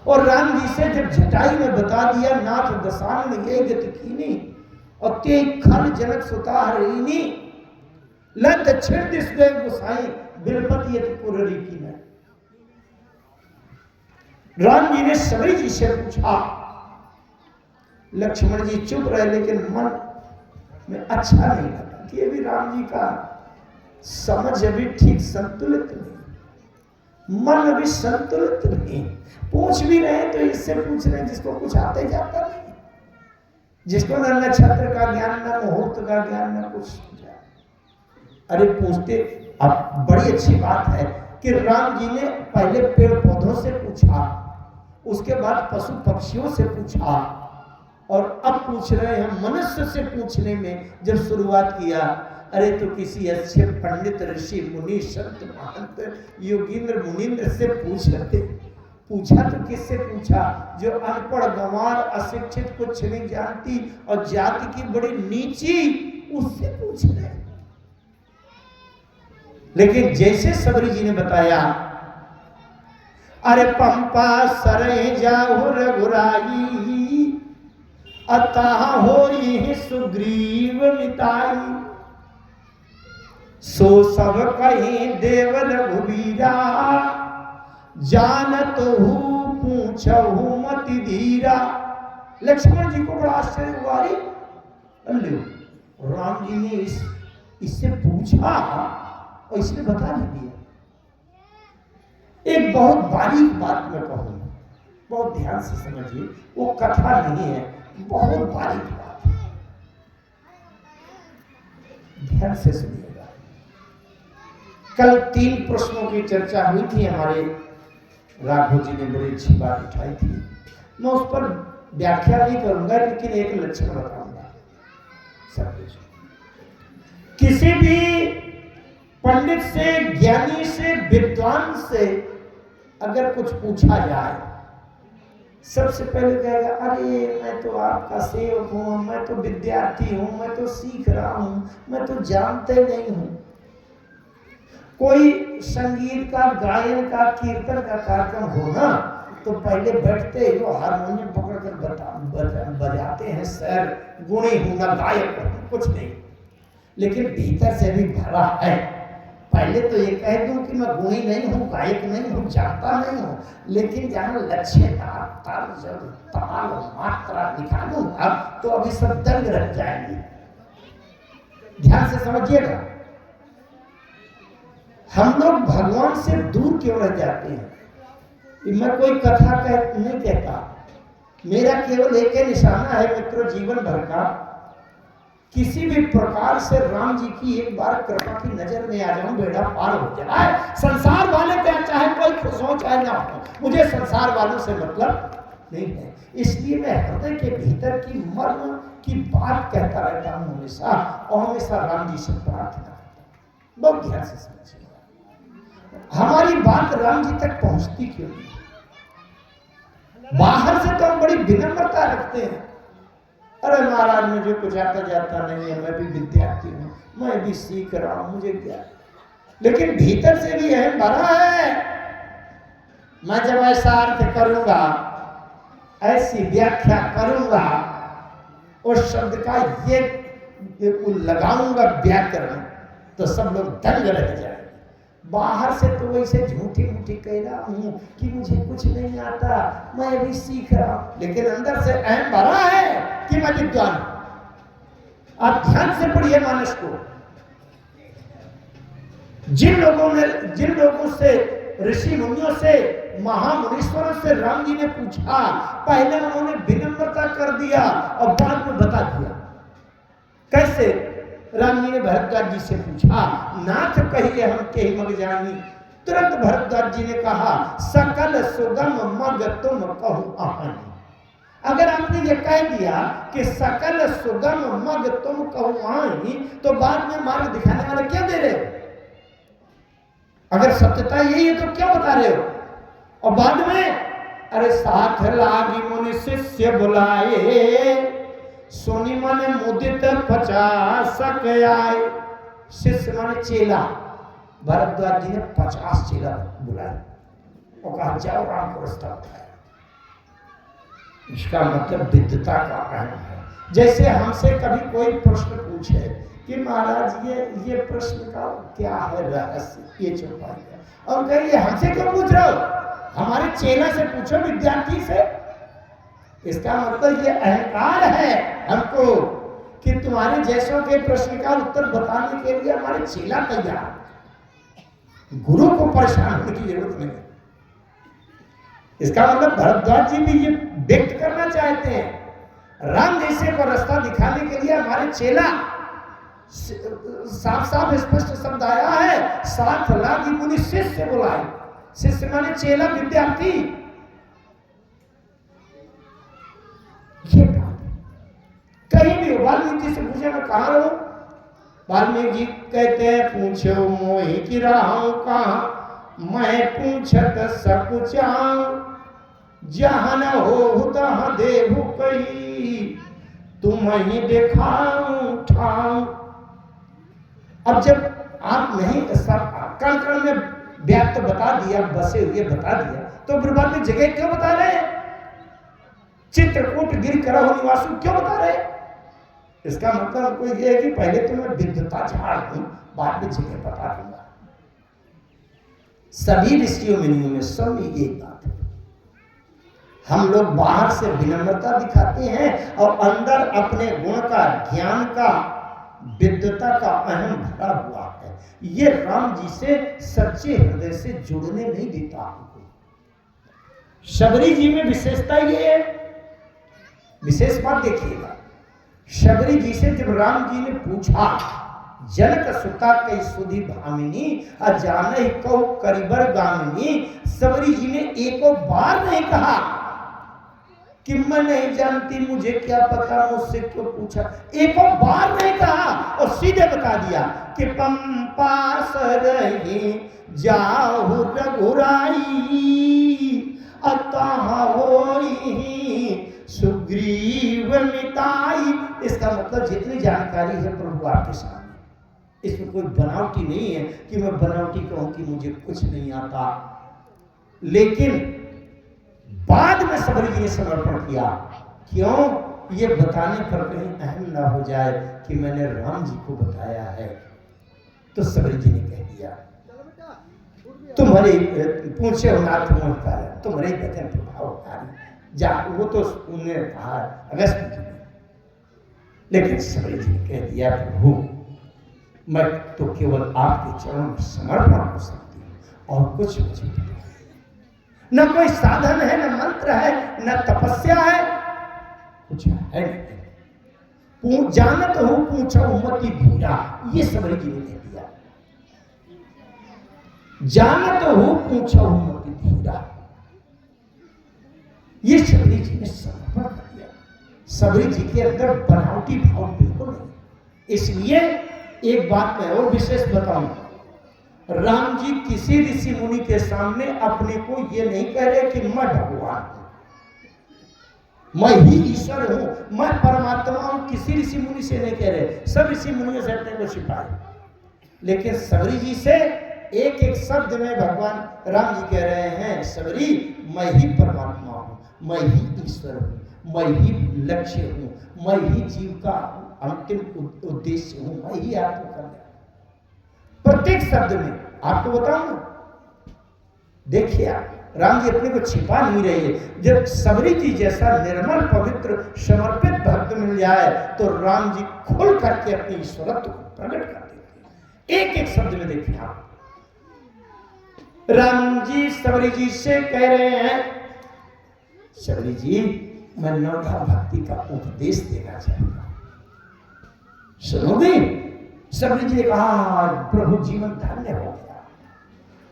और राम जी से जब जटाई में बता दिया, नाथ दशानन ये गति कीनी और ते खल जनक सुता हरिनी, ल दक्षिण दिश गए गोसाई, बिलपति यति कुररी की न। राम जी ने सबरी जी से पूछा, लक्ष्मण जी चुप रहे, लेकिन मन में अच्छा नहीं लगा कि ये भी राम जी का समझ अभी ठीक संतुलित नहीं, मन अभी संतुलित नहीं। पूछ भी रहे तो इससे पूछ रहे जिसको कुछ आते जाता नहीं, जिसको न नक्षत्र का ज्ञान, न मुहूर्त का ज्ञान, न कुछ। अरे पूछते, अब बड़ी अच्छी बात है कि राम जी ने पहले पेड़ पौधों से पूछा, उसके बाद पशु पक्षियों से पूछा, और अब पूछ रहे हैं मनुष्य से पूछने में जब शुरुआत किया। अरे तो किसी अच्छे पंडित, ऋषि, मुनि, संत, महंत, योगींद्र, मुनींद्र से पूछते। पूछा तो किससे पूछा? जो अनपढ़, गंवार, अशिक्षित, कुछ नहीं जानती और जाति की बड़ी नीची, उससे पूछ रहे। लेकिन जैसे सबरी जी ने बताया, अरे पंपा सरे जाहु रघुराई, अतः होई सुग्रीव मिताई, सो सब कहीं देव रघुवीरा, जानत हूँ पूछहु मति धीरा। लक्ष्मण जी को बड़ा आश्चर्य हुआ, अरे राम जी ने इससे पूछा और इसने बता नहीं दिया। एक बहुत बारीक बात मैं कहूंगा, बहुत ध्यान से समझिए, वो कथा नहीं है, बहुत बारीक बात है, ध्यान से सुनिएगा। कल 3 प्रश्नों की चर्चा हुई थी, हमारे राघव जी ने बड़ी अच्छी बात उठाई थी। मैं उस पर व्याख्या नहीं करूंगा, लेकिन एक लक्षण बताऊंगा। सब किसी भी पंडित से, ज्ञानी से, विद्वान से अगर कुछ पूछा जाए, सबसे पहले कहेगा, अरे मैं तो आपका सेवक हूं, मैं तो विद्यार्थी हूं, मैं तो सीख रहा हूं, मैं तो जानते नहीं हूं। कोई संगीत का, गायन का, कीर्तन का कार्यक्रम हो ना, तो पहले बैठते ही वो हारमोनियम पकड़कर बजाते हैं, सर गुणी हूं ना गायक हूं, कुछ नहीं, लेकिन भीतर से भी भरा है। पहले तो ये कह दूं कि मैं गुणी नहीं हूं, गायक नहीं हूं, जानता नहीं हूं, लेकिन जहां लक्ष्य तर्ज ताल मात्रा निकालूंगा तो अभी सब दंग रह जाएंगे। ध्यान से समझिएगा, हम लोग भगवान से दूर क्यों रह जाते हैं? मैं कोई कथा नहीं कहता, मेरा केवल एक ही निशाना है मित्रों जीवन भर का, किसी भी प्रकार से राम जी की एक बार कृपा की नजर में आ जाऊं, बेड़ा पार हो जाए। संसार वाले क्या, चाहे कोई खुश हो चाहे ना हो, मुझे संसार वालों से मतलब नहीं है। इसलिए मैं हृदय के भीतर की मर्म की बात कहता रहता हूं हमेशा, और हमेशा राम जी से प्रार्थना करता हूं। बहुत ध्यान से समझिएगा, हमारी बात राम जी तक पहुंचती क्यों नहीं? बाहर से तो हम बड़ी विनम्रता रखते हैं, अरे महाराज मुझे कुछ आता जाता नहीं है, मैं भी विद्यार्थी हूं, मैं भी सीख रहा हूं, मुझे क्या। लेकिन भीतर से भी अहम भरा है, मैं जब ऐसा अर्थ करूंगा, ऐसी व्याख्या करूंगा, उस शब्द का ये लगाऊंगा व्याकरण, तो सब लोग दंग रह जाए। बाहर से तो वैसे झूठी मूठी कह रहा हूं कि मुझे कुछ नहीं आता, मैं अभी सीख रहा हूं, लेकिन अंदर से अहम भरा है कि मैं विद्वान हूं। आप ध्यान से पढ़िए मानस को, जिन लोगों से ऋषि मुनियों से महामुनीश्वरों से राम जी ने पूछा, पहले उन्होंने विनम्रता कर दिया और बाद में बता दिया। कैसे? राम जी ने भरद्वाज जी से पूछा, नाथ कहिए हम के मग जानी। तुरंत भरद्वाज जी ने कहा, सकल सुगम मग तुम कहु आहानी। अगर आपने ये कह दिया कि सकल सुगम मग तुम कहु आहानी, तो बाद में मार्ग दिखाने वाले क्या दे रहे हो? अगर सत्यता यही है तो क्या बता रहे हो? और बाद में अरे साथ लागी मुनि शिष्य बुलाए, सोनी माने मुदित 50 आए। शिष्य माने चेला, भरद्वाज जी ने 50 चेला बुलाए और कहा जाओ राम को रास्ता बताया। इसका मतलब विद्वता का अहम है। जैसे हमसे कभी कोई प्रश्न पूछे कि महाराज ये प्रश्न का क्या है रहस्य, ये छुपाइए, और कहिए हमसे क्यों पूछ रहे हो, हमारे चेला से पूछो, विद्यार्थी से। इसका मतलब ये अहंकार है हमको कि तुम्हारे जैसों के प्रश्न का उत्तर बताने के लिए हमारे चेला तैयार, गुरु को परेशान होने की जरूरत नहीं। इसका मतलब भरद्वाज जी भी ये व्यक्त करना चाहते हैं, राम जैसे को रास्ता दिखाने के लिए हमारे चेला, साफ साफ स्पष्ट शब्द आया है, साथ लागी मुनि शिष्य बुलाए। शिष्य माने चेला, विद्यार्थी। ये कहीं भी वाल्मीकि से पूछे मैं कहाँ रहूं, वाल्मीकि जी कहते हैं पूछो मोहि की राहु कहाँ, मैं पूछत सकुचाऊं, जहाँ न हो तहाँ देहु कही, तुम ही दिखाऊं ठाऊं। अब जब आप नहीं कण कण में व्याप्त बता दिया, बसे हुए बता दिया, तो बर्बाद में जगह क्यों बता रहे हैं? चित्रकूट गिर करहु निवासु क्यों बता रहे? इसका मतलब हमको ये है कि पहले तो मैं विद्वता झाड़ दूं, बाद में जगह बता दूंगा। सभी ऋषियों मुनियों में सब में एक बात है, हम लोग बाहर से विनम्रता दिखाते हैं और अंदर अपने गुण का, ज्ञान का, विद्वता का अहम भरा हुआ है। ये राम जी से सच्चे हृदय से जुड़ने नहीं देता हमको। शबरी जी में विशेषता ये है, विशेष बात देखिएगा, शबरी जी से जब राम जी ने पूछा, जनक सुता कई सुधी भामिनी अजानहि कहु करिबर गामिनी, शबरी जी ने एको बार नहीं कहा कि मैं नहीं जानती, मुझे क्या पता, मुझसे क्यों पूछा, एको बार नहीं कहा, और सीधे बता दिया कि पंपा सरहि जाहु रघुराई, अतः होई सुग्रीव मिताई। इसका मतलब जितनी जानकारी है प्रभु आपके सामने, इसमें कोई बनावटी नहीं है कि मैं बनावटी कहूं कि मुझे कुछ नहीं आता। लेकिन बाद में सबरी जी ने समर्पण किया। क्यों? ये बताने पर कहीं अहम ना हो जाए कि मैंने राम जी को बताया है। तो सबरी जी ने कह दिया, तुम्हारे पूछे हो नाथ मोहता है, तुम्हारे वचन प्रभावकारी जा। वो तो उन्होंने कहा अगस्त जी ने, लेकिन सबरी जी ने कह दिया, प्रभु मैं तो केवल आपके चरणों में समर्पण हो सकती हूँ और कुछ मुझे नहीं। न कोई साधन है, न मंत्र है, न तपस्या है, कुछ है नहीं। जानत हो पूछो मति धीरा, ये सबरी जी ने कह दिया। जानत हो पूछो मति धीरा, ये सबरी जी ने समर्पण कर दिया। सबरी जी के अंदर बनावटी भाव बिल्कुल नहीं। इसलिए एक बात मैं और विशेष बताऊं, राम जी किसी ऋषि मुनि के सामने अपने को ये नहीं कह रहे कि मैं भगवान हूं, मैं ही ईश्वर हूं, मैं परमात्मा हूं। किसी ऋषि मुनि से नहीं कह रहे, सब ऋषि मुनियों से अपने को छिपाए। लेकिन सबरी जी से एक एक शब्द में भगवान राम जी कह रहे हैं, सबरी मैं ही परमात्मा हूं, मैं ही ईश्वर हूं, मैं ही लक्ष्य हूं, मैं ही जीव का अंतिम उद्देश्य हूं, मैं ही आत्मा कल्याण। प्रत्येक शब्द में आपको बताऊं, देखिए आप राम जी अपने को छिपा नहीं रहे हैं। जब सबरी जी जैसा निर्मल पवित्र समर्पित भक्त मिल जाए तो राम जी खुल करके अपनी ईश्वरत्व को प्रकट कर देते हैं। एक एक शब्द में देखिए आप, राम जी सबरी जी से कह रहे हैं, सबरी जी मैं नवधा भक्ति का उपदेश देना चाहता हूं, सुनोगे? सबरी जी ने कहा, प्रभु जीवन धन्य हो गया,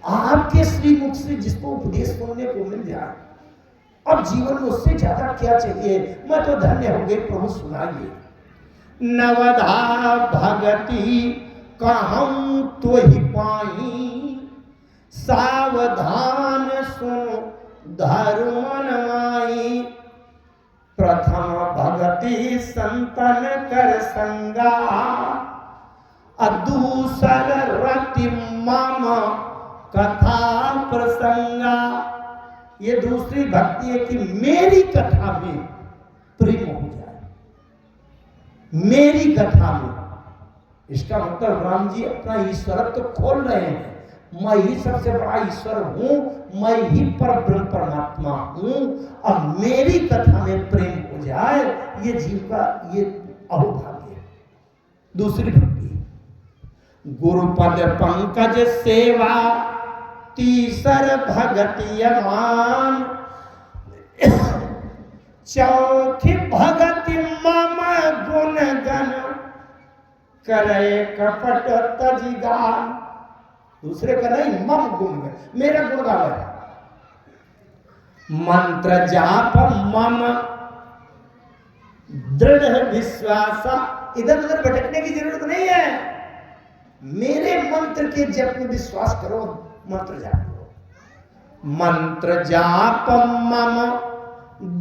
आपके श्रीमुख से जिसको उपदेश सुनने को मिल जाए, अब जीवन में उससे ज्यादा क्या चाहिए? मैं तो धन्य हो गई, प्रभु सुनाइए। नवधा भगति कहूं तो ही पाई, सावधान सुनो धर्म नमाई। प्रथम भगति संतन कर संगा, दूसर रति मम कथा प्रसंगा। ये दूसरी भक्ति है कि मेरी कथा में प्रेम हो जाए, मेरी कथा में। इसका मतलब राम जी अपना ईश्वरत्व तो खोल रहे हैं, मैं ही सबसे बड़ा ईश्वर हूं, मैं ही परब्रह्म परमात्मा हूं। अब मेरी कथा में प्रेम हो जाए, ये जीव का ये अहोभाग्य है। दूसरी भक्ति गुरुपद पंकज सेवा, तीसर भगति यमान। चौथी भगति मम गुण गण, करे कपट तजिगान। दूसरे का नहीं, मम गुण गण, मेरा गुण गावे। मंत्र जाप मम दृढ़ विश्वास। इधर उधर भटकने की जरूरत नहीं है, मेरे मंत्र के जप में विश्वास करो, मंत्र जाप करो। मंत्र जाप मम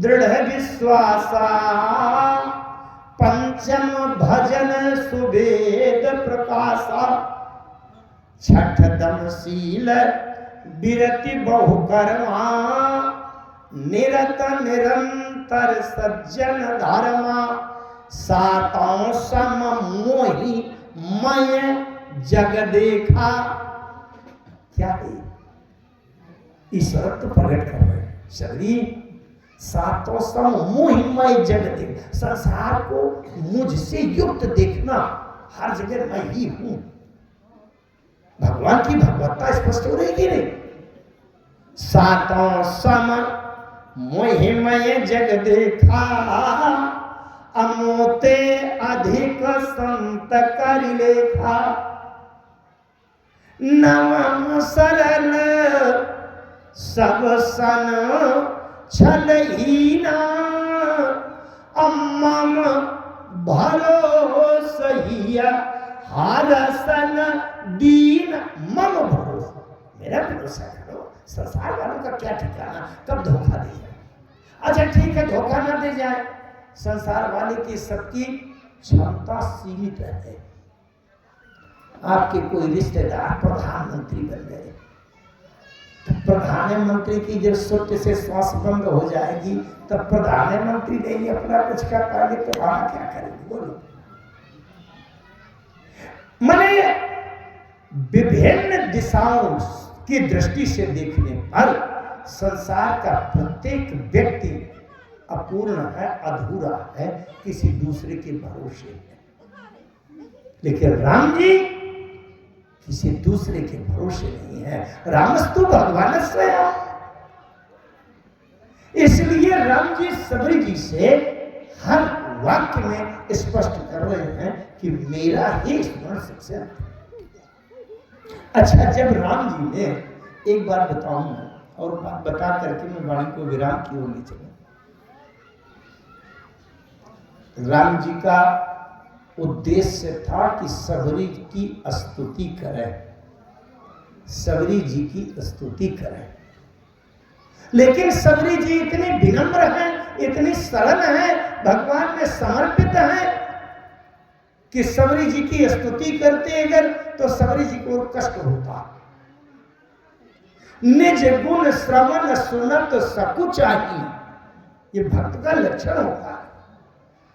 दृढ़ विश्वासा, पंचम भजन सुवेद प्रकाशा। छठ दम शील विरति बहुकर्मा, निरत निरंतर सज्जन धर्मा। सातों सम मोहि मय जग देखा। क्या है? ईश्वर तो प्रकट कर रहे हैं। शरीर सातों सम मोहिमय जग देख, संसार को मुझसे युक्त देखना, हर जगह मैं ही हूं। भगवान की भगवत्ता स्पष्ट हो रही कि नहीं? सातों सम मोहिमय जग देखा, अमोते अधिक संत कर लेखा। नवम सरल सब सन छलहीना, अम्मम भरोसहिया हारसन दीन। मम भरोसा, मेरा भरोसा करो। संसार वालों का क्या ठिकाना, कब धोखा दे जाए। अच्छा ठीक है, धोखा ना दे जाए। संसार वाले की सबकी क्षमता सीमित है। आपके कोई रिश्तेदार प्रधानमंत्री बन गए, प्रधानमंत्री की जब सूत्र से श्वास बंद हो जाएगी तब प्रधानमंत्री नहीं अपना कुछ कर पाएंगे तो वहां क्या करेंगे बोलो। मैंने विभिन्न दिशाओं की दृष्टि से देखने पर संसार का प्रत्येक व्यक्ति अपूर्ण है, अधूरा है, किसी दूसरे के भरोसे है। लेकिन राम जी किसी दूसरे के भरोसे नहीं है। रामस्तु भगवान स्वयं। इसलिए राम जी सबरी जी से हर वाक्य में स्पष्ट कर रहे हैं कि मेरा ही स्मरण सबसे। अच्छा, जब राम जी ने, एक बार बताऊंगा और बात बता करके मैं वाणी को विराम की ओर ले चलूं। राम जी का उद्देश्य था कि सबरी की स्तुति करें, सबरी जी की स्तुति करें। लेकिन सबरी जी इतने विनम्र हैं, इतनी सरल हैं, भगवान में समर्पित हैं कि सबरी जी की स्तुति करते अगर तो सबरी जी को कष्ट होता। निज गुण श्रवण सुनत सकुचाही, ये भक्त का लक्षण होता है।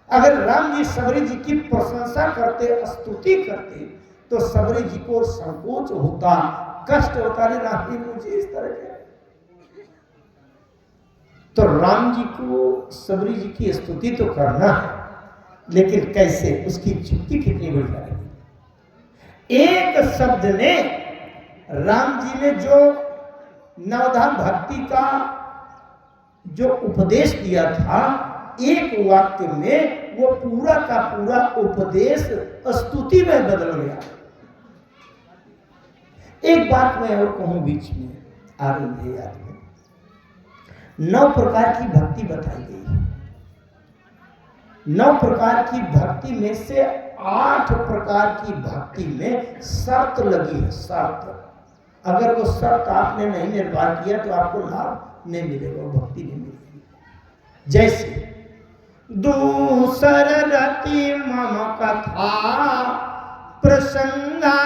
अगर राम जी सबरी जी की प्रशंसा करते, स्तुति करते, तो सबरी जी को संकोच होता, कष्ट होता। राम जी मुझे इस तरह के, तो राम जी को सबरी जी की स्तुति तो करना है, लेकिन कैसे, उसकी युक्ति कितनी बढ़िया लगी। एक शब्द ने राम जी ने जो नवधा भक्ति का जो उपदेश दिया था, एक वाक्य में वो पूरा का पूरा उपदेश स्तुति में बदल गया। एक बात मैं और कहूं बीच में आ रही है याद में, 9 प्रकार की भक्ति बताई गई है। 9 प्रकार की भक्ति में से 8 प्रकार की भक्ति में शर्त लगी है, शर्त। अगर वो शर्त आपने नहीं निर्वाह किया तो आपको लाभ नहीं मिलेगा, वो भक्ति नहीं मिलेगी। जैसे दूसर रति मम कथा प्रसंगा,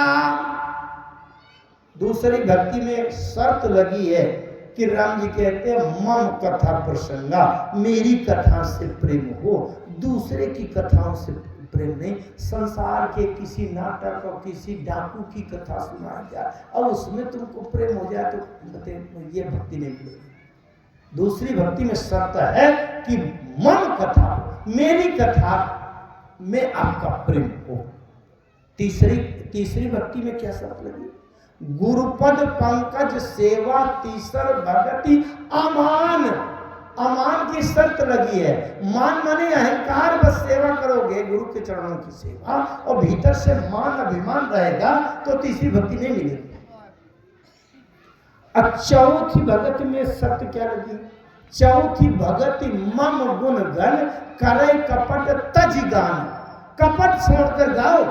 दूसरी भक्ति में शर्त लगी है कि राम जी कहते हैं मम कथा प्रसंगा, मेरी कथा से प्रेम हो, दूसरे की कथाओं से प्रेम नहीं। संसार के किसी नाटक और किसी डाकू की कथा सुनाई जाए और उसमें तुमको प्रेम हो जाए तो ये भक्ति नहीं मिलेगी। दूसरी भक्ति में शर्त है कि मन कथा, मेरी कथा में आपका प्रेम हो। तीसरी भक्ति में क्या शर्त लगी? गुरुपद पंकज सेवा तीसर भगति अमान, अमान की शर्त लगी है। मान माने अहंकार, बस सेवा करोगे गुरु के चरणों की सेवा और भीतर से मान अभिमान रहेगा तो तीसरी भक्ति नहीं मिलेगी। अब चौथी भगत में शर्त क्या लगी? चौथी भगति मम गुण गण करे कपट तज गान, कपट छोड़कर गाओ।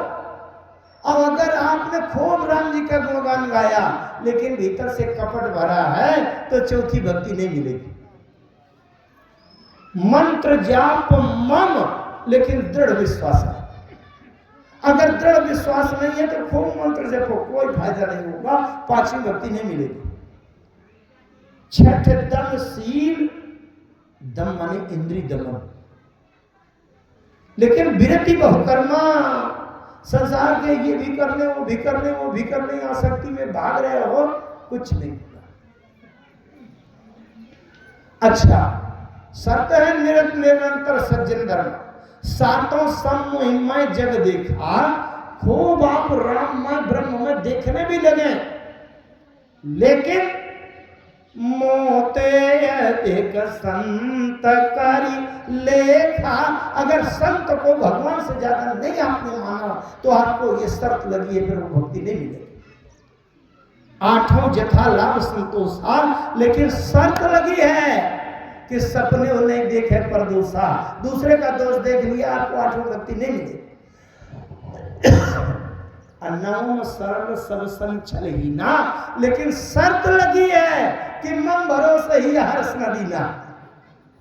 अब अगर आपने खूब राम जी का गुणगान गाया लेकिन भीतर से कपट भरा है तो चौथी भक्ति नहीं मिलेगी। मंत्र जाप मम, लेकिन दृढ़ विश्वास है। अगर दृढ़ विश्वास नहीं है तो खूब मंत्र जपो, कोई फायदा नहीं होगा, पांचवी भक्ति नहीं मिलेगी। छठ दम शील, दम माने इंद्री दमन, लेकिन विरति बहुकर्मा, संसार के ये भी कर ले, वो भी कर ले, वो भी कर ले, आसक्ति में भाग रहे हो, कुछ नहीं होगा। अच्छा, शर्त है निरंतर सज्जन धर्म, सातों समोहिमय जग देखा, खूब आप राममय ब्रह्म में देखने भी लगे, लेकिन मोते एक संत करी लेखा। अगर संत को भगवान से ज्यादा नहीं आपने माना तो आपको ये शर्त लगी है, फिर वो भक्ति नहीं मिलेगी। आठों जथा लाभ संतोषा, लेकिन शर्त लगी है कि सपने वो नहीं देखे पर दोषा, दूसरे का दोष देख लिया आपको आठों भक्ति नहीं मिलेगी। नवम सरल सब संचल ही ना, लेकिन शर्त लगी है कि मम भरोसे ही हर्ष न दीना।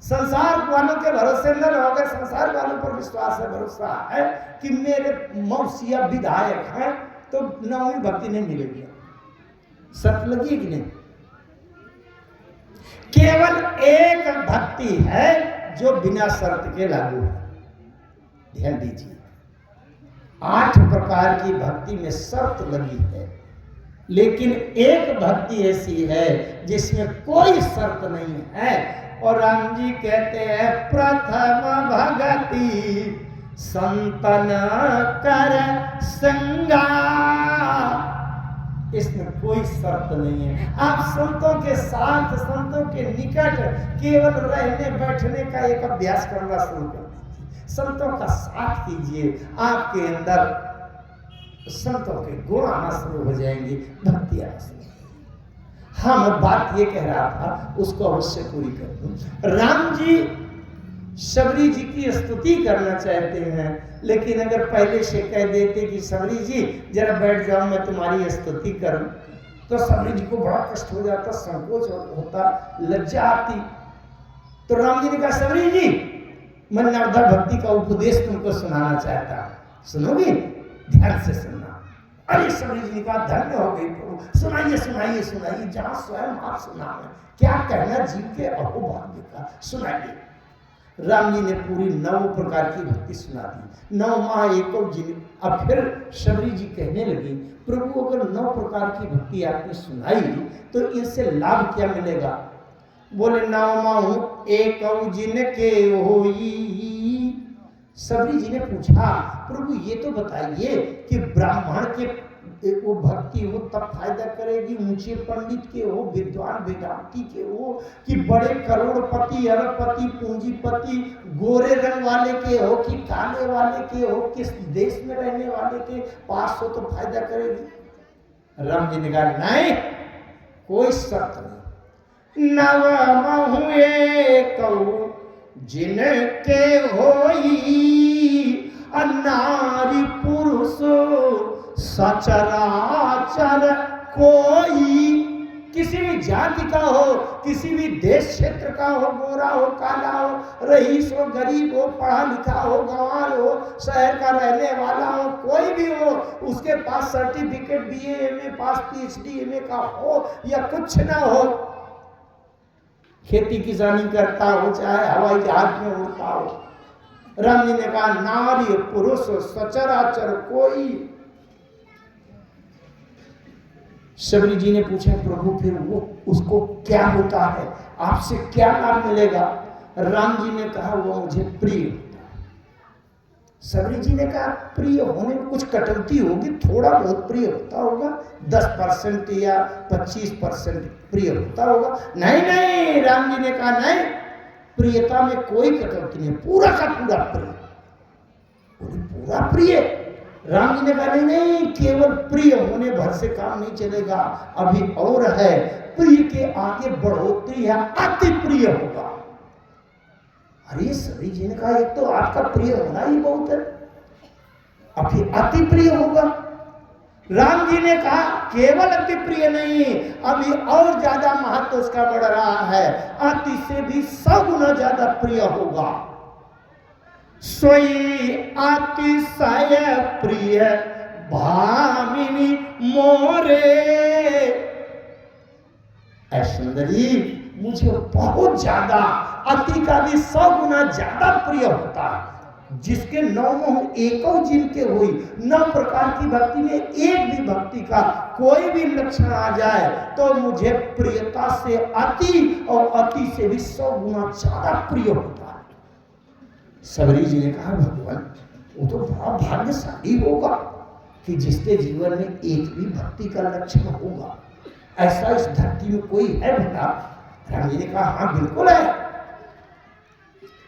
संसार वालों के भरोसे न रहोगे, संसार वालों पर विश्वास है, भरोसा है कि मेरे मौसिया विधायक हैं तो नवमी भक्ति नहीं मिलेगी। शर्त लगी कि नहीं? केवल एक भक्ति है जो बिना शर्त के लागू है। ध्यान दीजिए, 8 प्रकार की भक्ति में शर्त लगी है, लेकिन एक भक्ति ऐसी है जिसमें कोई शर्त नहीं है। और राम जी कहते हैं प्रथम भगति संतन कर संगा, इसमें कोई शर्त नहीं है। आप संतों के साथ, संतों के निकट केवल रहने बैठने का एक अभ्यास करना शुरू कर दीजिए। संतों का साथ कीजिए, आपके अंदर संतों के गुण आना शुरू हो जाएंगे, भक्ति आना शुरू हो जाएगी। हाँ, मैं बात ये कह रहा था, उसको अवश्य पूरी कर दूं। राम जी शबरी जी की स्तुति करना चाहते हैं, लेकिन अगर पहले से कह देते कि शबरी जी जरा बैठ जाओ, मैं तुम्हारी स्तुति करूं, तो शबरी जी को बड़ा कष्ट हो जाता, संकोच होता, लज्जा आती। तो राम जी ने कहा शबरी जी, मैं नवधा भक्ति का उपदेश तुमको सुनाना चाहता हूं, सुनोगे? ध्यान से सुनना। अरे शबरी जी ने कहा धन्य हो गई प्रभु, सुनाइए सुनाइए सुनाइए, जहां स्वयं आप सुनावे, क्या कहना जीव के अहोभाग्य का, सुनाइए। राम जी ने पूरी 9 प्रकार की भक्ति सुना दी, 9 माह एको जी। अब फिर शबरी जी कहने लगी प्रभु अगर 9 प्रकार की भक्ति आपने सुनाई तो इनसे लाभ क्या मिलेगा? बोले 9 माह एको जिन के होई। शबरी जी ने पूछा प्रभु ये तो बताइए कि ब्राह्मण के वो भक्ति हो तब फायदा करेगी, ऊंचे पंडित के हो, विद्वान वेदांती के हो, कि बड़े करोड़पति अरबपति पूंजीपति गोरे रंग वाले के हो कि काले वाले के हो, किस देश में रहने वाले के पास हो तो फायदा करेगी? राम जी ने कहा नहीं, कोई शर्त नहीं। नव महुए कहू जिनके होई, नारी पुरुष सचराचर कोई। किसी भी जाति का हो, किसी भी देश क्षेत्र का हो, गोरा हो, काला हो, रईस हो, गरीब हो, पढ़ा लिखा हो, गंवार हो, शहर का रहने वाला हो, कोई भी हो, उसके पास सर्टिफिकेट बीए एमए पास, पीएचडी एमए का हो या कुछ ना हो, खेती किसानी करता हो, चाहे हवाई जहाज में उड़ता हो, राम जी ने कहा नारी पुरुष सचराचर कोई। शबरी जी ने पूछा प्रभु फिर वो उसको क्या होता है, आपसे क्या लाभ मिलेगा? राम जी ने कहा वो मुझे प्रिय होता है। शबरी जी ने कहा प्रिय होने में कुछ कटौती होगी, थोड़ा बहुत प्रिय होता होगा, 10% या 25% प्रिय होता होगा। नहीं नहीं, राम जी ने कहा नहीं, प्रियता में कोई कटौती नहीं, पूरा का पूरा प्रिय। बोले पूरा प्रिय? राम जी ने कहा नहीं नहीं, केवल प्रिय होने भर से काम नहीं चलेगा, अभी और है, प्रिय के आगे बढ़ोतरी है, अति प्रिय होगा। अरे शबरी जी ने कहा एक तो आपका प्रिय होना ही बहुत है, अभी अति प्रिय होगा। राम जी ने कहा केवल अति प्रिय नहीं, अभी और ज्यादा महत्व उसका बढ़ रहा है, अति से भी 100 गुना ज्यादा प्रिय होगा। सोई अतिशय प्रिय भामिनी मोरे। ऐ सुंदरी, मुझे बहुत ज्यादा, अति का भी 100 गुना ज्यादा प्रिय होता है। जिसके 9 मोह एको जिनके हुई, 9 प्रकार की भक्ति में एक भी भक्ति का कोई भी लक्षण आ जाए तो मुझे प्रियता से अति और अति से भी 100 गुना ज्यादा प्रिय होता है। शबरी जी ने कहा भगवान वो तो बड़ा भाग्यशाली होगा कि जिसके जीवन में एक भी भक्ति का लक्षण होगा, ऐसा इस धरती में कोई है बेटा? राम जी ने कहा हाँ बिल्कुल है।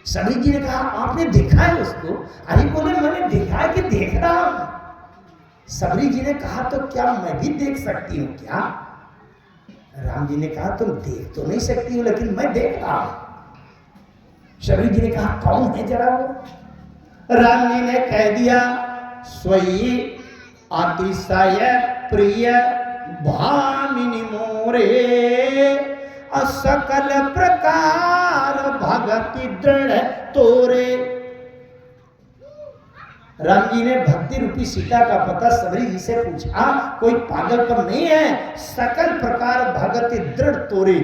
शबरी जी ने कहा आपने देखा है उसको? अरे बोले मैंने देखा है कि देख रहा हूं। शबरी जी ने कहा तो क्या मैं भी देख सकती हूँ क्या? राम जी ने कहा तुम देख तो नहीं सकती हो, लेकिन मैं देख रहा हूं। शबरी जी ने कहा कौन है जरा वो? राम जी ने कह दिया स्वयं अतिशय प्रिय भामिनी मोरे, असकल प्रकार भक्ति दृढ़ तोरे। राम जी ने भक्ति रूपी सीता का पता शबरी जी से पूछा, कोई पागलपन नहीं है, सकल प्रकार भक्ति दृढ़ तोरे।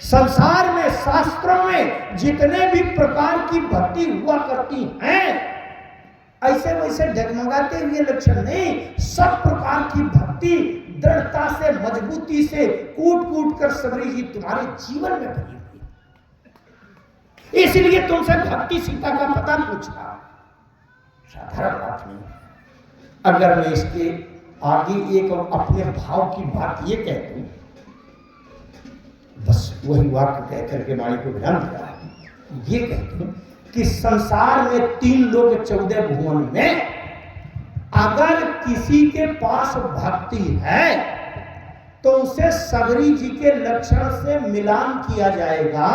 संसार में शास्त्रों में जितने भी प्रकार की भक्ति हुआ करती हैं, ऐसे वैसे डगमगाते हुए लक्षण नहीं, सब प्रकार की भक्ति दृढ़ता से, मजबूती से, कूट कूट कर सबरी जी तुम्हारे जीवन में भरी हुई। इसलिए तुमसे भक्ति सीता का पता पूछा, साधारण बात नहीं। अगर मैं इसके आगे एक अपने भाव की बात ये कह दूं, बस वही वाक्य कह करके वाणी को विराम दिया, ये कह दूं कि संसार में 3 लोग 14 भुवन में अगर किसी के पास भक्ति है तो उसे सबरी जी के लक्षण से मिलान किया जाएगा,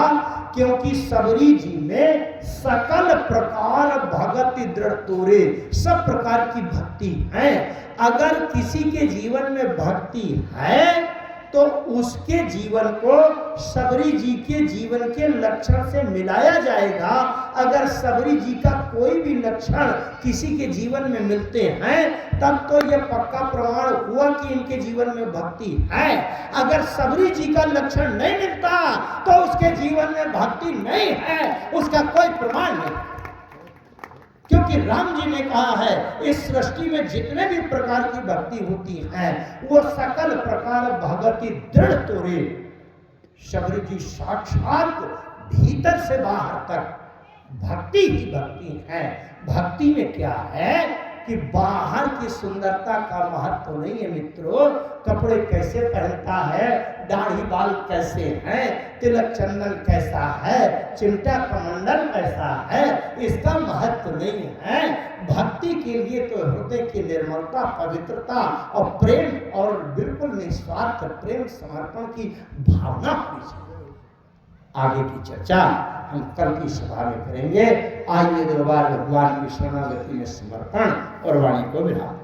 क्योंकि सबरी जी में सकल प्रकार भगति दृढ़ तोरे, सब प्रकार की भक्ति है। अगर किसी के जीवन में भक्ति है तो उसके जीवन को सबरी जी के जीवन के लक्षण से मिलाया जाएगा। अगर सबरी जी का कोई भी लक्षण किसी के जीवन में मिलते हैं तब तो यह पक्का प्रमाण हुआ कि इनके जीवन में भक्ति है। अगर सबरी जी का लक्षण नहीं मिलता तो उसके जीवन में भक्ति नहीं है, उसका कोई प्रमाण नहीं। क्योंकि राम जी ने कहा है इस सृष्टि में जितने भी प्रकार की भक्ति होती है वो सकल प्रकार भगति दृढ़ तोरे। सबरी जी साक्षात भीतर से बाहर तक भक्ति ही भक्ति है। भक्ति में क्या है कि बाहर की सुंदरता का महत्व तो नहीं है मित्रों, कपड़े कैसे पहनता है, दाढ़ी बाल कैसे हैं, तिलक चंदन कैसा है, चिमटा कमंडल कैसा है, इसका महत्व नहीं है। भक्ति के लिए तो हृदय की निर्मलता, पवित्रता और प्रेम और बिल्कुल निस्वार्थ प्रेम समर्पण की भावना होनी चाहिए। आगे की चर्चा हम कल की सभा में करेंगे। आइए दरबार भगवान की शरणागति में समर्पण और वाणी को विराम।